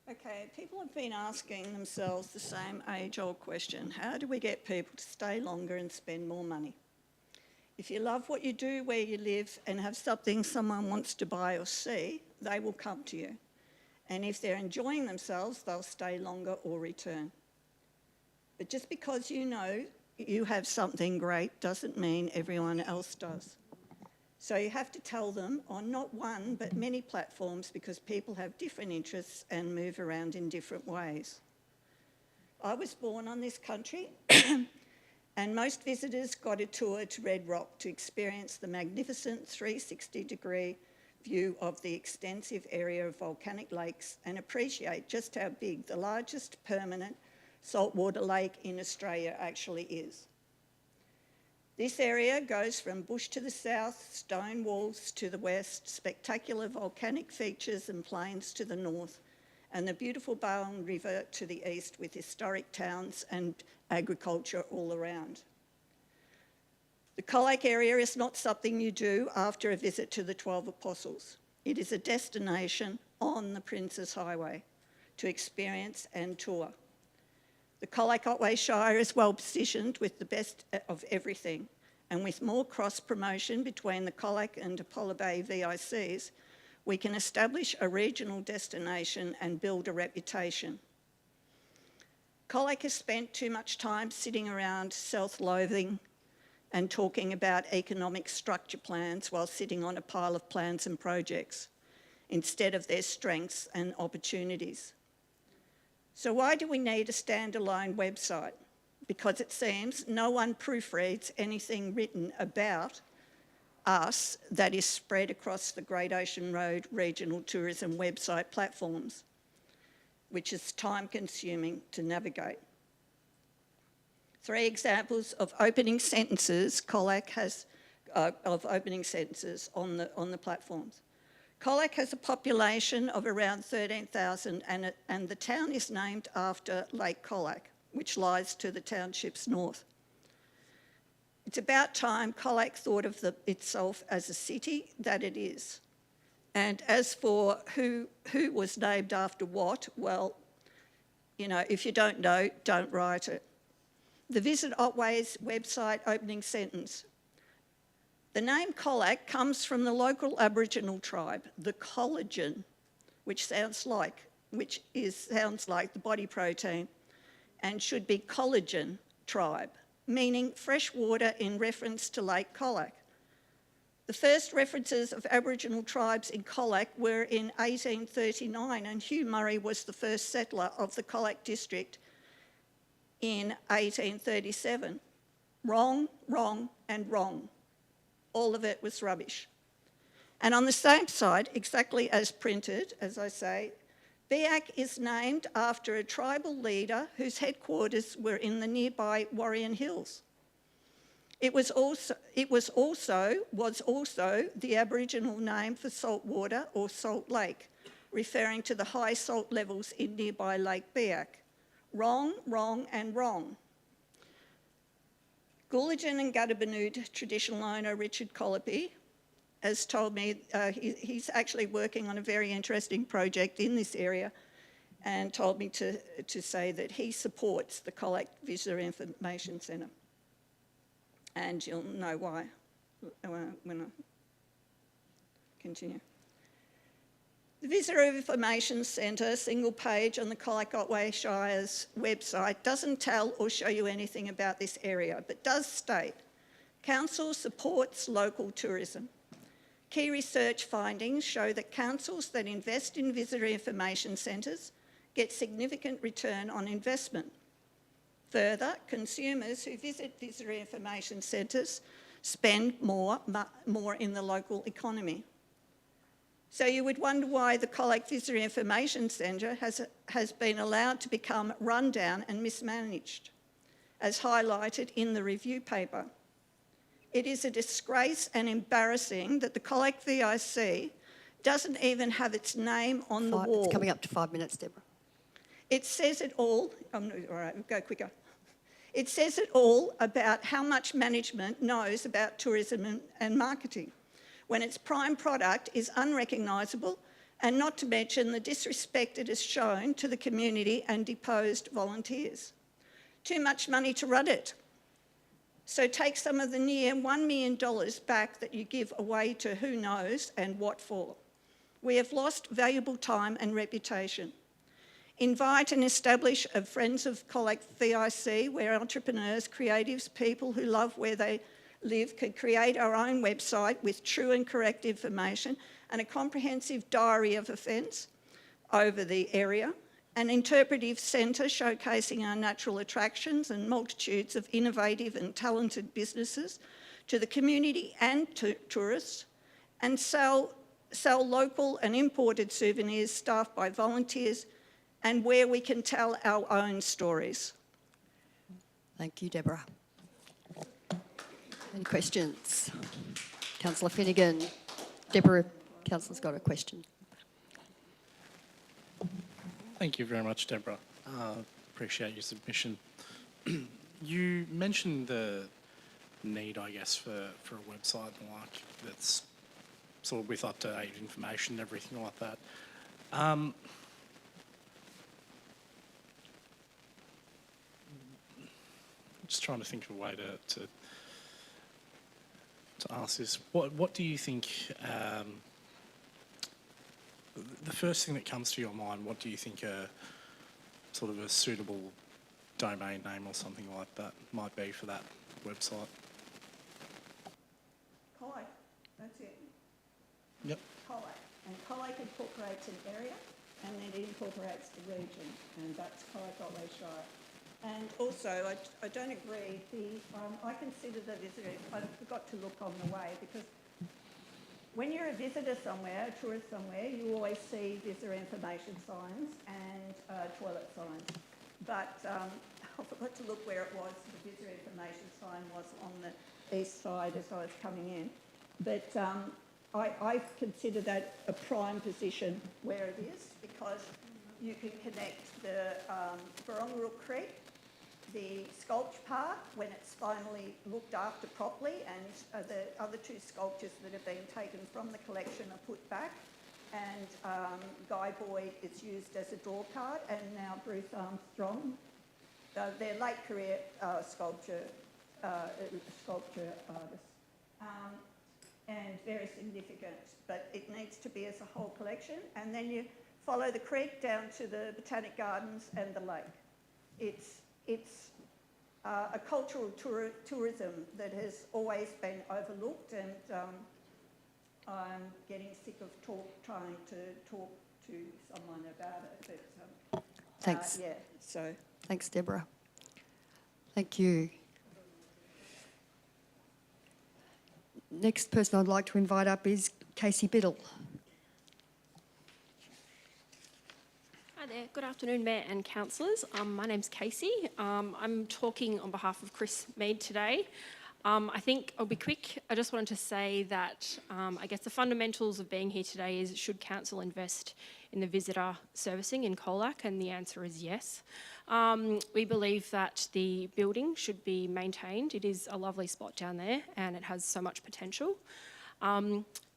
Okay, people have been asking themselves the same age-old question. How do we get people to stay longer and spend more money? If you love what you do where you live and have something someone wants to buy or see, they will come to you. And if they're enjoying themselves, they'll stay longer or return. But just because you know you have something great doesn't mean everyone else does. So you have to tell them on not one, but many platforms, because people have different interests and move around in different ways. I was born on this country and most visitors got a tour to Red Rock to experience the magnificent 360-degree view of the extensive area of volcanic lakes and appreciate just how big the largest permanent saltwater lake in Australia actually is. This area goes from bush to the south, stone walls to the west, spectacular volcanic features and plains to the north, and the beautiful Barwon River to the east with historic towns and agriculture all around. The Colac area is not something you do after a visit to the 12 Apostles. It is a destination on the Prince's Highway to experience and tour. The Colac Otway Shire is well positioned with the best of everything, and with more cross-promotion between the Colac and Apollo Bay VICs, we can establish a regional destination and build a reputation. Colac has spent too much time sitting around self-loathing and talking about economic structure plans while sitting on a pile of plans and projects, instead of their strengths and opportunities. So why do we need a standalone website? Because it seems no one proofreads anything written about us that is spread across the Great Ocean Road regional tourism website platforms, which is time-consuming to navigate. 3 examples of opening sentences Colac has, of opening sentences on the platforms. Colac has a population of around 13,000 and the town is named after Lake Colac, which lies to the township's north. It's about time Colac thought of itself as a city that it is. And as for who was named after what, well, you know, if you don't know, don't write it. The Visit Otway's website opening sentence. The name Colac comes from the local Aboriginal tribe, the collagen, which sounds like the body protein, and should be collagen tribe, meaning fresh water in reference to Lake Colac. The first references of Aboriginal tribes in Colac were in 1839, and Hugh Murray was the first settler of the Colac district in 1837. Wrong, wrong, and wrong. All of it was rubbish. And on the same side, exactly as printed, as I say, Biak is named after a tribal leader whose headquarters were in the nearby Warrion Hills. It was also the Aboriginal name for salt water or salt lake, referring to the high salt levels in nearby Lake Biak. Wrong, wrong, and wrong. Gulajan and Gudabanud traditional owner Richard Colopy has told me he's actually working on a very interesting project in this area and told me to say that he supports the Colac Visitor Information Centre. And you'll know why when I continue. The Visitor Information Centre single page on the Colac Otway Shire's website doesn't tell or show you anything about this area, but does state, Council supports local tourism. Key research findings show that councils that invest in visitor information centres get significant return on investment. Further, consumers who visit visitor information centres spend more in the local economy. So you would wonder why the Colac Visitor Information Centre has been allowed to become run down and mismanaged, as highlighted in the review paper. It is a disgrace and embarrassing that the Colac VIC doesn't even have its name on the wall. It's coming up to 5 minutes, Deborah. It says it all, all right, we'll go quicker. It says it all about how much management knows about tourism and marketing, when its prime product is unrecognisable and not to mention the disrespect it has shown to the community and deposed volunteers. Too much money to run it. So take some of the near $1 million back that you give away to who knows and what for. We have lost valuable time and reputation. Invite and establish a Friends of Colac VIC where entrepreneurs, creatives, people who love where they live can create our own website with true and correct information and a comprehensive diary of offence over the area. An interpretive centre showcasing our natural attractions and multitudes of innovative and talented businesses to the community and to tourists, and sell local and imported souvenirs staffed by volunteers, and where we can tell our own stories. Thank you, Deborah. Any questions? Councillor Finnegan. Deborah, Councillor's got a question. Thank you very much, Deborah. Appreciate your submission. You mentioned the need, I guess, for a website and like that's sort of with up-to-date information and everything like that. Just trying to think of a way to ask this. What do you think? The first thing that comes to your mind, what do you think a sort of a suitable domain name or something like that might be for that website? Colac, that's it. Yep. Colac. And Colac incorporates an area and then it incorporates the region, and that's Colac Otway Shire. And also, I don't agree, I consider the visitor, I forgot to look on the way, because when you're a visitor somewhere, a tourist somewhere, you always see visitor information signs and toilet signs. But I forgot to look where it was. The visitor information sign was on the east side as I was coming in. But I consider that a prime position where it is, because you can connect the Barongaroo Creek, the Sculpture Park when it's finally looked after properly, and the other two sculptures that have been taken from the collection are put back, and Guy Boyd is used as a draw card, and now Bruce Armstrong, their late career sculpture artist, and very significant, but it needs to be as a whole collection. And then you follow the creek down to the Botanic Gardens and the lake. It's a cultural tourism that has always been overlooked, and I'm getting sick of trying to talk to someone about it. But, Thanks. yeah, so. Thanks, Deborah. Thank you. Next person I'd like to invite up is Casey Biddle. Hi there, good afternoon Mayor and Councillors. My name's Casey. I'm talking on behalf of Chris Mead today. I think I'll be quick. I just wanted to say that I guess the fundamentals of being here today is, should Council invest in the visitor servicing in Colac? And the answer is yes. We believe that the building should be maintained. It is a lovely spot down there and it has so much potential.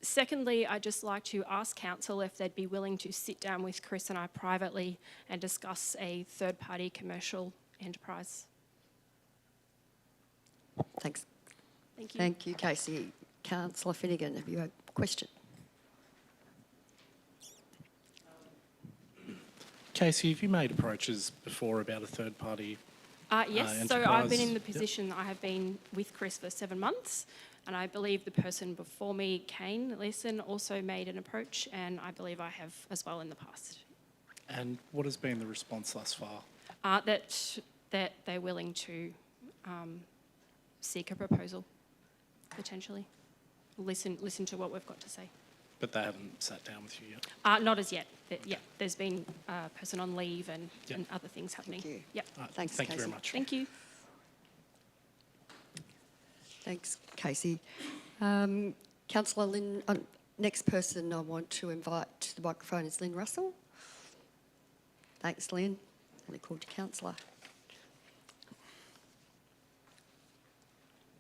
Secondly, I'd just like to ask Council if they'd be willing to sit down with Chris and I privately and discuss a third-party commercial enterprise. Thanks. Thank you. Thank you, Casey. Councillor Finnegan, have you a question? Casey, have you made approaches before about a third-party Yes, so I've been in the position that I have been with Chris for 7 months, and I believe the person before me, Kane Leeson, also made an approach, and I believe I have as well in the past. And what has been the response thus far? That they're willing to seek a proposal, potentially. Listen to what we've got to say. But they haven't sat down with you yet? Not as yet. Yeah, there's been a person on leave and other things happening. Thank you. Yep. Thanks, Thank you Casey. very much. Thank you. Thanks, Casey. Councillor Lynn, next person I want to invite to the microphone is Lynn Russell. Thanks, Lynn. And I call to Councillor.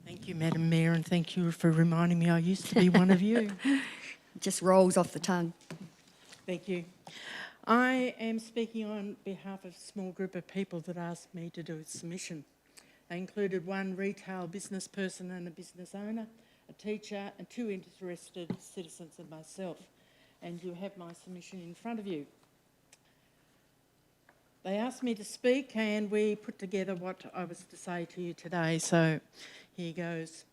Thank you, Madam Mayor, and thank you for reminding me I used to be one of you. Just rolls off the tongue. Thank you. I am speaking on behalf of a small group of people that asked me to do a submission. They included one retail business person and a business owner, a teacher and 2 interested citizens and myself. And you have my submission in front of you. They asked me to speak and we put together what I was to say to you today. So here goes.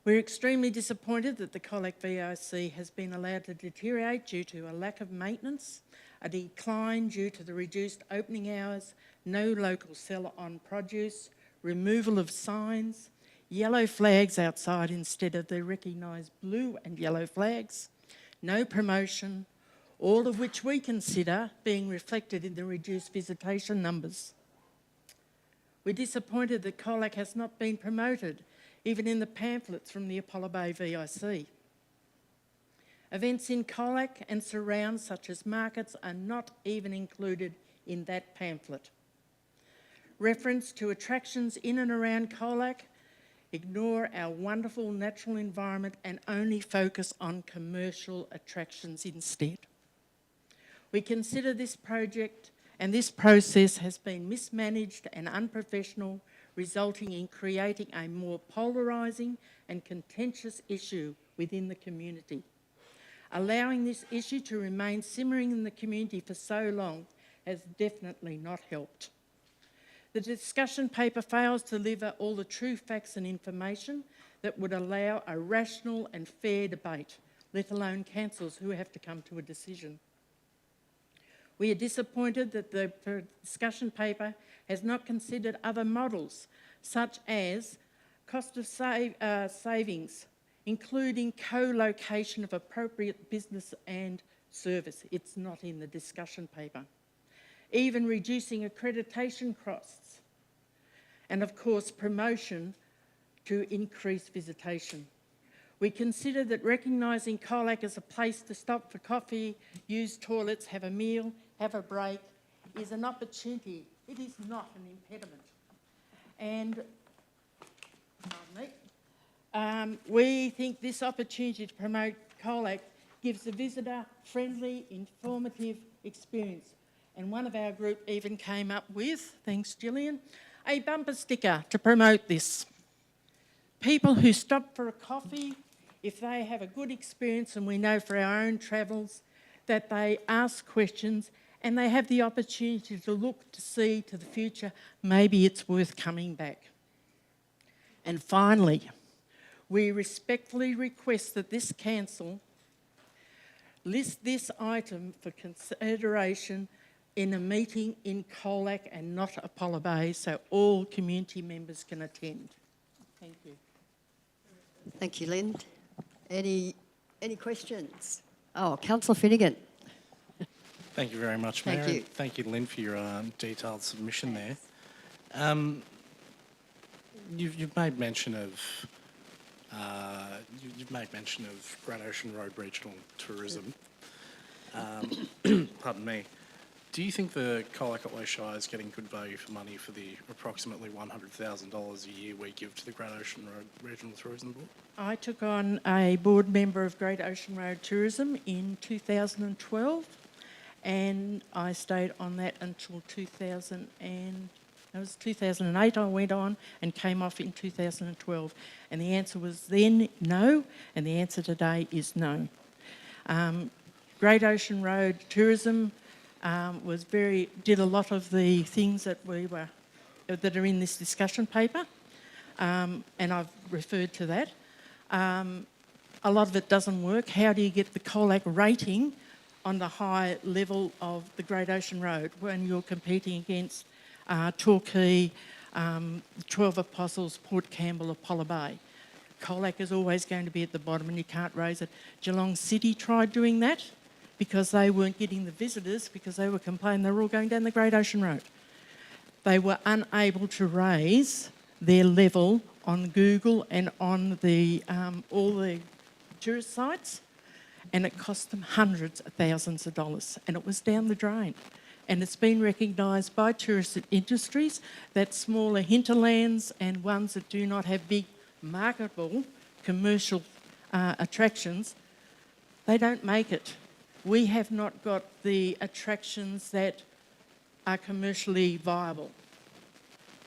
We're extremely disappointed that the Colac VIC has been allowed to deteriorate due to a lack of maintenance, a decline due to the reduced opening hours, no local seller on produce, removal of signs, yellow flags outside instead of the recognised blue and yellow flags, no promotion, all of which we consider being reflected in the reduced visitation numbers. We're disappointed that Colac has not been promoted, even in the pamphlets from the Apollo Bay VIC. Events in Colac and surrounds, such as markets, are not even included in that pamphlet. Reference to attractions in and around Colac ignore our wonderful natural environment and only focus on commercial attractions instead. We consider this project and this process has been mismanaged and unprofessional, resulting in creating a more polarising and contentious issue within the community. Allowing this issue to remain simmering in the community for so long has definitely not helped. The discussion paper fails to deliver all the true facts and information that would allow a rational and fair debate, let alone councils who have to come to a decision. We are disappointed that the discussion paper has not considered other models, such as cost of savings, including co-location of appropriate business and service. It's not in the discussion paper. Even reducing accreditation costs, and of course promotion to increase visitation. We consider that recognising Colac as a place to stop for coffee, use toilets, have a meal, have a break, is an opportunity. It is not an impediment. And we think this opportunity to promote Colac gives the visitor friendly, informative experience. And one of our group even came up with, thanks Gillian, a bumper sticker to promote this. People who stop for a coffee, if they have a good experience, and we know for our own travels that they ask questions and they have the opportunity to look to see to the future, maybe it's worth coming back. And finally, we respectfully request that this council list this item for consideration in a meeting in Colac and not Apollo Bay, so all community members can attend. Thank you. Thank you, Lynn. Any questions? Oh, Councillor Finnegan. Thank you very much, Mayor. Thank you. Thank you, Lynn, for your detailed submission there. You've made mention of Great Ocean Road Regional Tourism. Pardon me. Do you think the Colac Otway Shire is getting good value for money for the approximately $100,000 a year we give to the Great Ocean Road Regional Tourism Board? I took on a board member of Great Ocean Road Tourism in 2012, and I stayed on that until 2008 I went on and came off in 2012. And the answer was then no, and the answer today is no. Great Ocean Road Tourism did a lot of the things that that are in this discussion paper, and I've referred to that. A lot of it doesn't work. How do you get the Colac rating on the high level of the Great Ocean Road when you're competing against Torquay, 12 Apostles, Port Campbell, Apollo Bay? Colac is always going to be at the bottom and you can't raise it. Geelong City tried doing that because they weren't getting the visitors because they were complaining they were all going down the Great Ocean Road. They were unable to raise their level on Google and on the all the tourist sites, and it cost them hundreds of thousands of dollars, and it was down the drain. And it's been recognised by tourist industries that smaller hinterlands and ones that do not have big marketable commercial attractions, they don't make it. we have not got the attractions that are commercially viable.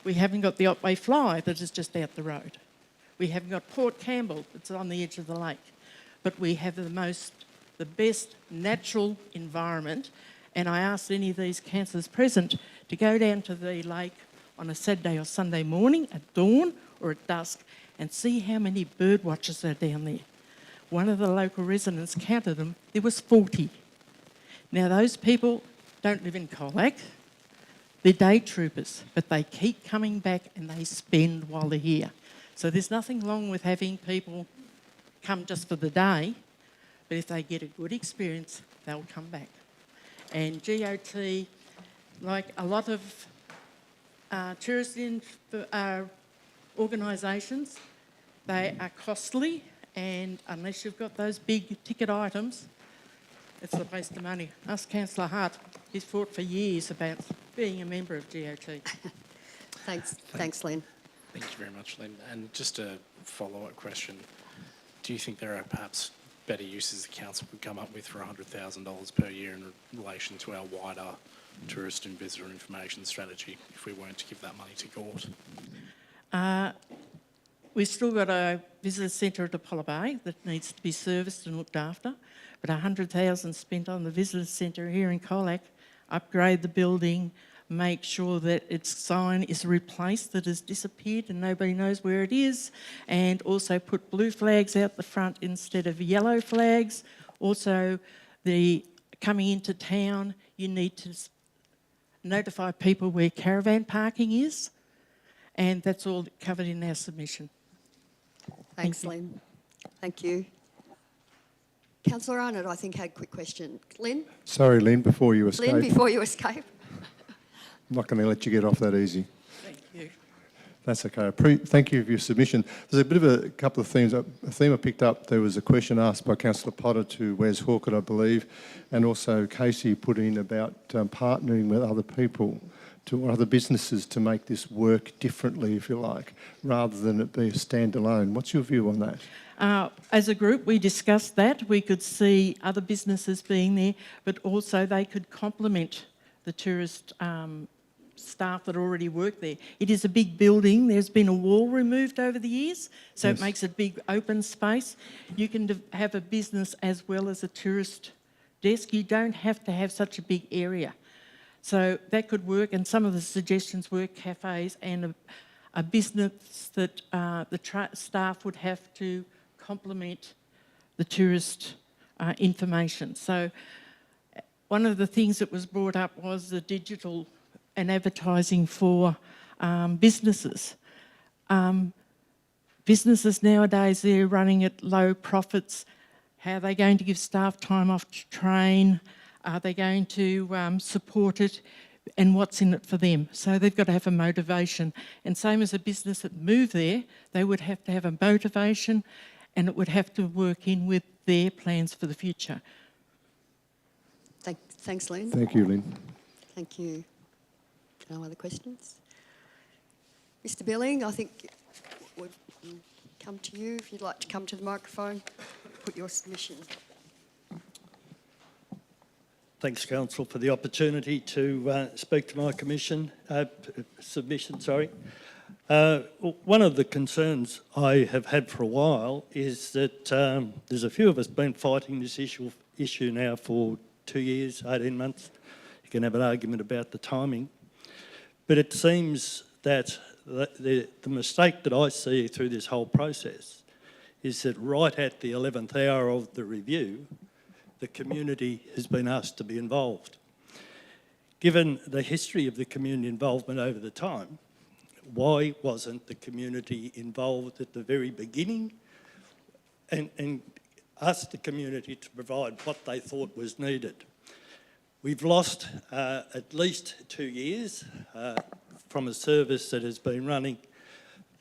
We haven't got the Otway Fly that is just out the road. We haven't got Port Campbell that's on the edge of the lake. But we have the best natural environment. And I asked any of these councillors present to go down to the lake on a Saturday or Sunday morning at dawn or at dusk and see how many bird watchers are down there. One of the local residents counted them, there was 40. Now those people don't live in Colac, they're day troopers, but they keep coming back and they spend while they're here. So there's nothing wrong with having people come just for the day, but if they get a good experience, they'll come back. And GOT, like a lot of tourist organisations, they are costly, and unless you've got those big ticket items, it's a waste of money. Ask Councillor Hart, he's fought for years about being a member of GOT. Thanks, Lynn. Thank you very much, Lynn. And just a follow-up question. Do you think there are perhaps better uses the council could come up with for $100,000 per year in relation to our wider tourist and visitor information strategy if we weren't to give that money to Gort? We've still got a visitor centre at Apollo Bay that needs to be serviced and looked after, but $100,000 spent on the visitor centre here in Colac, upgrade the building, make sure that its sign is replaced that has disappeared and nobody knows where it is, and also put blue flags out the front instead of yellow flags. Also, coming into town, you need to notify people where caravan parking is, and that's all covered in our submission. Thanks, Lynn. Thank you. Councillor Arnott, I think, had a quick question. Lynn? Sorry, Lynn, before you escape. Lynn, before you escape. I'm not going to let you get off that easy. Thank you. That's okay. Thank you for your submission. There's a bit of a couple of themes. A theme I picked up, there was a question asked by Councillor Potter to Wes Hawkett, I believe, and also Casey put in about partnering with other people, other businesses to make this work differently, if you like, rather than it be a standalone. What's your view on that? As a group, we discussed that. We could see other businesses being there, but also they could complement the tourist staff that already work there. It is a big building. There's been a wall removed over the years, so yes. It makes a big open space. You can have a business as well as a tourist desk. You don't have to have such a big area. So that could work, and some of the suggestions were cafes and a business that the staff would have to complement the tourist information. So one of the things that was brought up was the digital and advertising for businesses. Businesses nowadays, they're running at low profits. How are they going to give staff time off to train? Are they going to support it? And what's in it for them? So they've got to have a motivation. And same as a business that moved there, they would have to have a motivation, and it would have to work in with their plans for the future. Thanks, Lynn. Thank you, Lynn. Thank you. No other questions? Mr. Billing, I think we've come to you. If you'd like to come to the microphone, put your submission. Thanks, Council, for the opportunity to speak to my submission. One of the concerns I have had for a while is that there's a few of us been fighting this issue now for 2 years, 18 months. You can have an argument about the timing. But it seems that the mistake that I see through this whole process is that right at the 11th hour of the review, the community has been asked to be involved. Given the history of the community involvement over the time, why wasn't the community involved at the very beginning and asked the community to provide what they thought was needed? We've lost at least 2 years from a service that has been running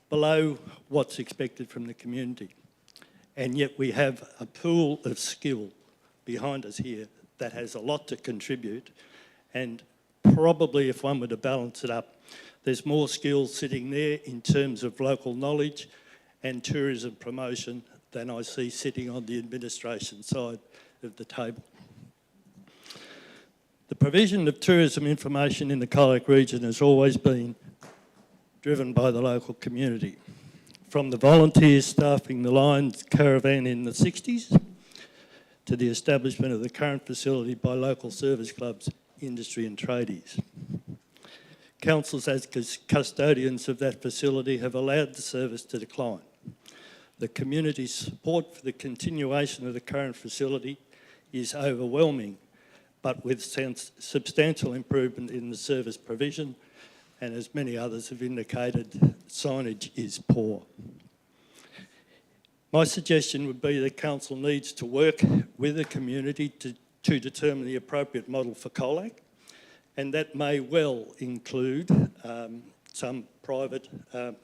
below what's expected from the community. And yet we have a pool of skill behind us here that has a lot to contribute, and probably if one were to balance it up, there's more skills sitting there in terms of local knowledge and tourism promotion than I see sitting on the administration side of the table. The provision of tourism information in the Colac region has always been driven by the local community. From the volunteers staffing the Lions caravan in the 60s to the establishment of the current facility by local service clubs, industry and tradies. Councils as custodians of that facility have allowed the service to decline. The community's support for the continuation of the current facility is overwhelming, but with substantial improvement in the service provision, and as many others have indicated, signage is poor. My suggestion would be that council needs to work with the community to determine the appropriate model for Colac, and that may well include some private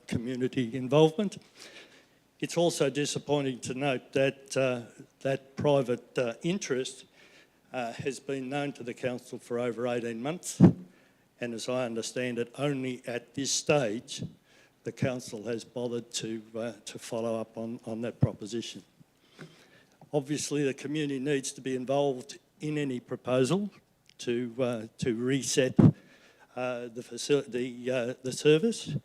community involvement. It's also disappointing to note that that private interest has been known to the council for over 18 months, and as I understand it, only at this stage the council has bothered to follow up on that proposition. Obviously, the community needs to be involved in any proposal to reset the service,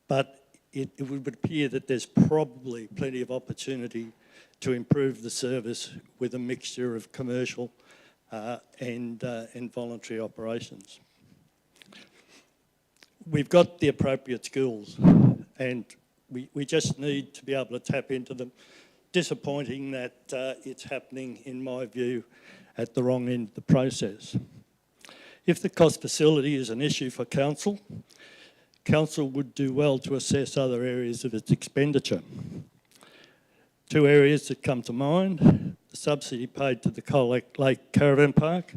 but it would appear that there's probably plenty of opportunity to improve the service with a mixture of commercial and voluntary operations. We've got the appropriate skills and we just need to be able to tap into them. Disappointing that it's happening, in my view, at the wrong end of the process. If the cost facility is an issue for council, council would do well to assess other areas of its expenditure. Two areas that come to mind: the subsidy paid to the Colac Lake Caravan Park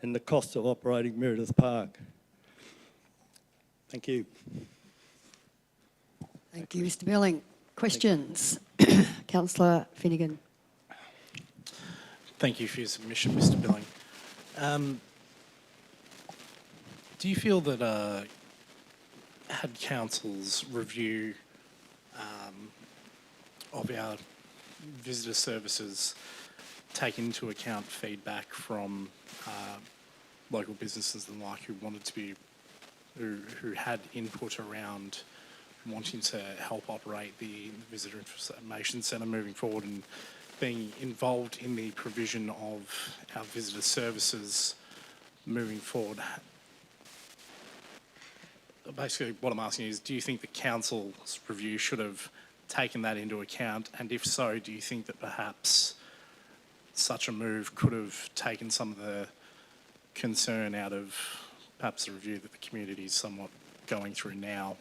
and the cost of operating Meredith Park. Thank you. Thank you, Mr. Billing. Questions? Councillor Finnegan. Thank you for your submission, Mr. Billing. Do you feel that had councils review of our visitor services take into account feedback from local businesses and the like who wanted to be, who had input around wanting to help operate the Visitor Information Centre moving forward and being involved in the provision of our visitor services moving forward? Basically, what I'm asking is, do you think the council's review should have taken that into account? And if so, do you think that perhaps such a move could have taken some of the concern out of perhaps the review that the community is somewhat going through now,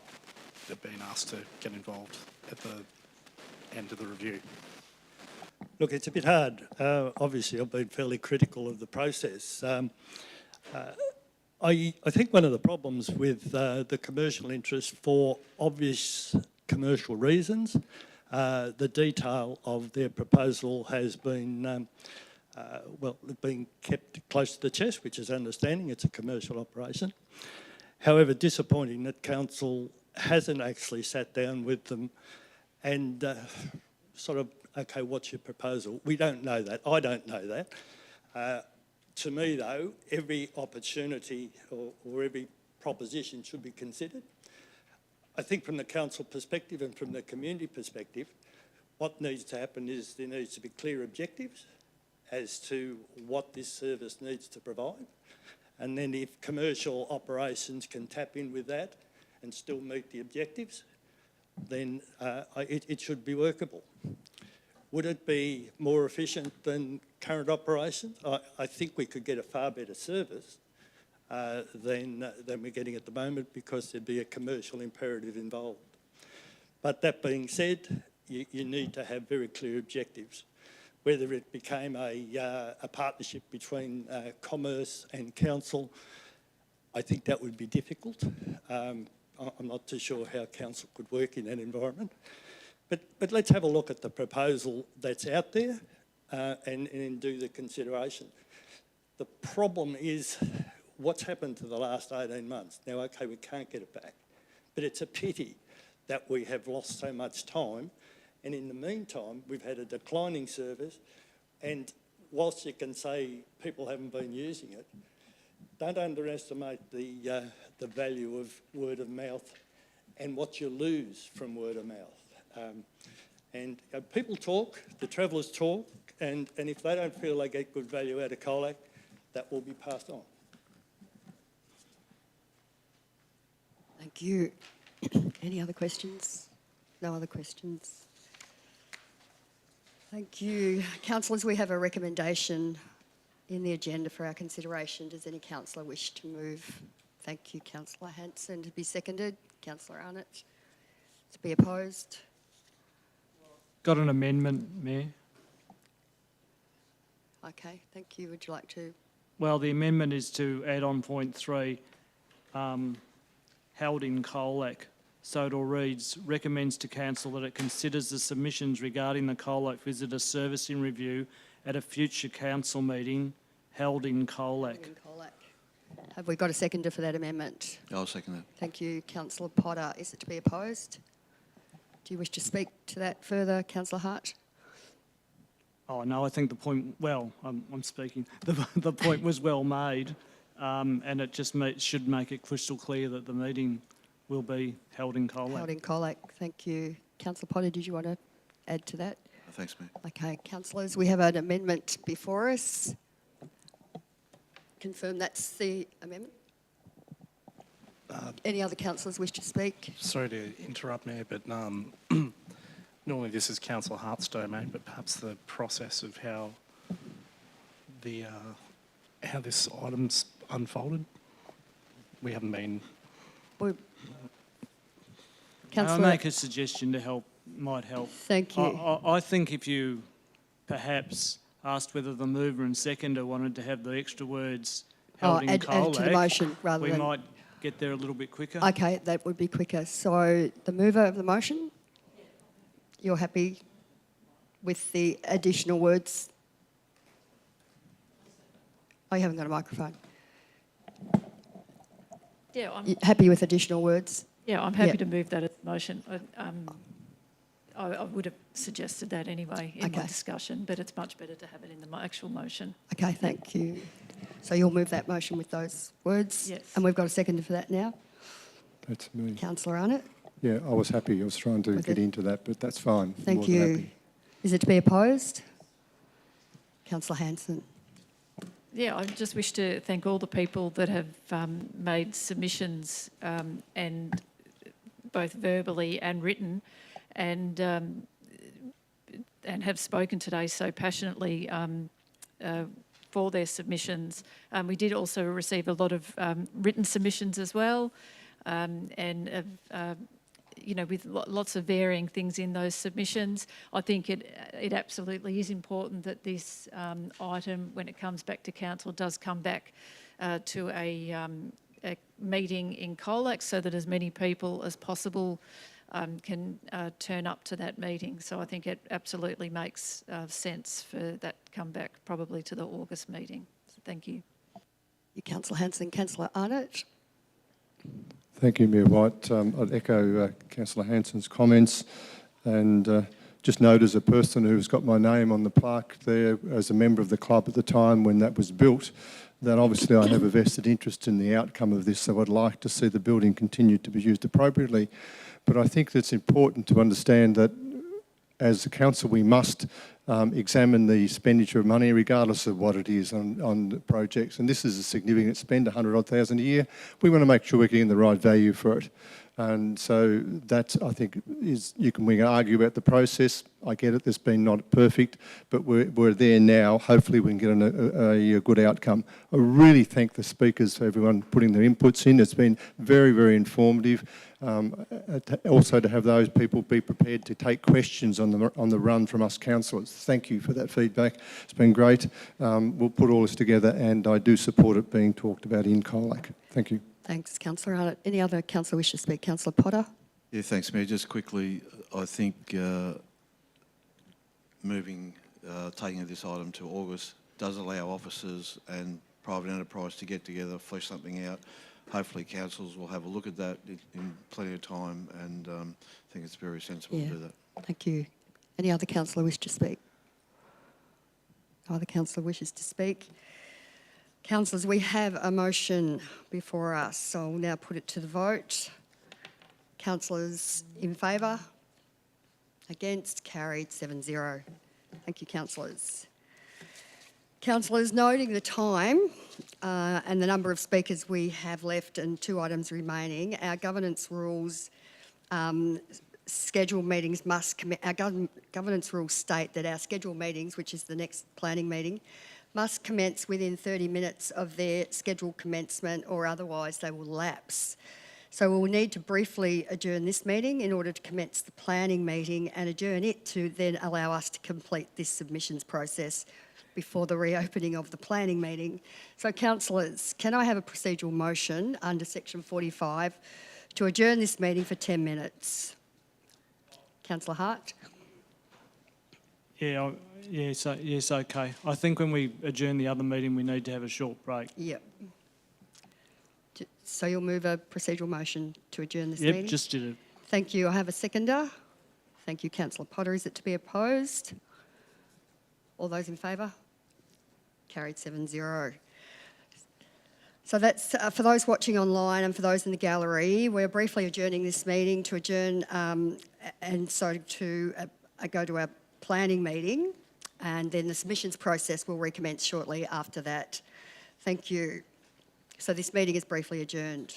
that being asked to get involved at the end of the review? Look, it's a bit hard. Obviously, I've been fairly critical of the process. I think one of the problems with the commercial interest, for obvious commercial reasons, the detail of their proposal has been, being kept close to the chest, which is understanding it's a commercial operation. However, disappointing that council hasn't actually sat down with them and sort of, okay, what's your proposal? We don't know that. I don't know that. To me, though, every opportunity or every proposition should be considered. I think from the council perspective and from the community perspective, what needs to happen is there needs to be clear objectives as to what this service needs to provide. And then if commercial operations can tap in with that and still meet the objectives, then it should be workable. Would it be more efficient than current operations? I think we could get a far better service than we're getting at the moment, because there'd be a commercial imperative involved. But that being said, you need to have very clear objectives. Whether it became a partnership between commerce and council, I think that would be difficult. I'm not too sure how council could work in that environment. But let's have a look at the proposal that's out there and do the consideration. The problem is what's happened to the last 18 months. Now, okay, we can't get it back, but it's a pity that we have lost so much time. And in the meantime, we've had a declining service. And whilst you can say people haven't been using it, don't underestimate the value of word of mouth and what you lose from word of mouth. People talk, the travellers talk, and if they don't feel they get good value out of Colac, that will be passed on. Thank you. Any other questions? No other questions? Thank you. Councillors, we have a recommendation in the agenda for our consideration. Does any councillor wish to move? Thank you, Councillor Hanson. To be seconded, Councillor Arnott. To be opposed? Got an amendment, Mayor. Okay, thank you. Would you like to? Well, the amendment is to add on point 3, held in Colac. So it all reads, recommends to council that it considers the submissions regarding the Colac visitor servicing review at a future council meeting held in Colac. Have we got a seconder for that amendment? I'll second that. Thank you, Councillor Potter. Is it to be opposed? Do you wish to speak to that further, Councillor Hart? Oh, no, I think the point, well, I'm speaking. The point was well made, and it just should make it crystal clear that the meeting will be held in Colac. Held in Colac. Thank you. Councillor Potter, did you want to add to that? Thanks, Mayor. Okay, councillors, we have an amendment before us. Confirm that's the amendment? Any other councillors wish to speak? Sorry to interrupt, Mayor, but normally this is Councillor Hart's domain, but perhaps the process of how this item's unfolded, we haven't been. Can I make a suggestion to help? Might help. Thank you. I think if you perhaps asked whether the mover and seconder wanted to have the extra words held in Colac, add to the motion rather than... we might get there a little bit quicker. Okay, that would be quicker. So the mover of the motion, you're happy with the additional words? Oh, you haven't got a microphone. Yeah, I'm happy with additional words? Yeah, I'm happy to move that as a motion. I would have suggested that anyway in my discussion, but it's much better to have it in the actual motion. Okay, thank you. So you'll move that motion with those words? Yes. And we've got a seconder for that now? That's me. Councillor Arnott? Yeah, I was happy. I was trying to get into that, but that's fine. Thank More than you. happy. Is it to be opposed? Councillor Hanson. Yeah, I just wish to thank all the people that have made submissions and both verbally and written, and have spoken today so passionately for their submissions. We did also receive a lot of written submissions as well, you know, with lots of varying things in those submissions. I think it absolutely is important that this item, when it comes back to council, does come back to a meeting in Colac so that as many people as possible can turn up to that meeting. So I think it absolutely makes sense for that to come back probably to the August meeting. So thank you. Councillor Hanson. Councillor Arnott. Thank you, Mayor White. I'd echo Councillor Hanson's comments and just note as a person who's got my name on the plaque there as a member of the club at the time when that was built, that obviously I have a vested interest in the outcome of this, so I'd like to see the building continue to be used appropriately. But I think it's important to understand that as a council we must examine the expenditure of money regardless of what it is on the projects. And this is a significant spend, 100,000 a year. We want to make sure we're getting the right value for it. And so that, I think, is, we can argue about the process. I get it, it's been not perfect, but we're there now. Hopefully we can get a good outcome. I really thank the speakers for everyone putting their inputs in. It's been very, very informative. Also to have those people be prepared to take questions on the run from us councillors. Thank you for that feedback. It's been great. We'll put all this together and I do support it being talked about in Colac. Thank you. Thanks, Councillor Arnott. Any other councillor wish to speak? Councillor Potter? Yeah, thanks, Mayor. Just quickly, I think taking this item to August does allow officers and private enterprise to get together, flesh something out. Hopefully councils will have a look at that in plenty of time, and I think it's very sensible to do that. Thank you. Any other councillor wish to speak? No other councillor wishes to speak? Councillors, we have a motion before us, so I'll now put it to the vote. Councillors in favour? Against? Carried 7-0. Thank you, councillors. Councillors, noting the time and the number of speakers we have left and 2 items remaining, our governance rules scheduled meetings must governance rules state that our scheduled meetings, which is the next planning meeting, must commence within 30 minutes of their scheduled commencement, or otherwise they will lapse. So we'll need to briefly adjourn this meeting in order to commence the planning meeting and adjourn it to then allow us to complete this submissions process before the reopening of the planning meeting. So councillors, can I have a procedural motion under section 45 to adjourn this meeting for 10 minutes? Councillor Hart? Yes, okay. I think when we adjourn the other meeting, we need to have a short break. Yep. So you'll move a procedural motion to adjourn this meeting? Yep, just did it. Thank you. I have a seconder. Thank you, Councillor Potter. Is it to be opposed? All those in favour? Carried 7-0. So that's, for those watching online and for those in the gallery, we're briefly adjourning this meeting to adjourn and so to go to our planning meeting, and then the submissions process will recommence shortly after that. Thank you. So this meeting is briefly adjourned.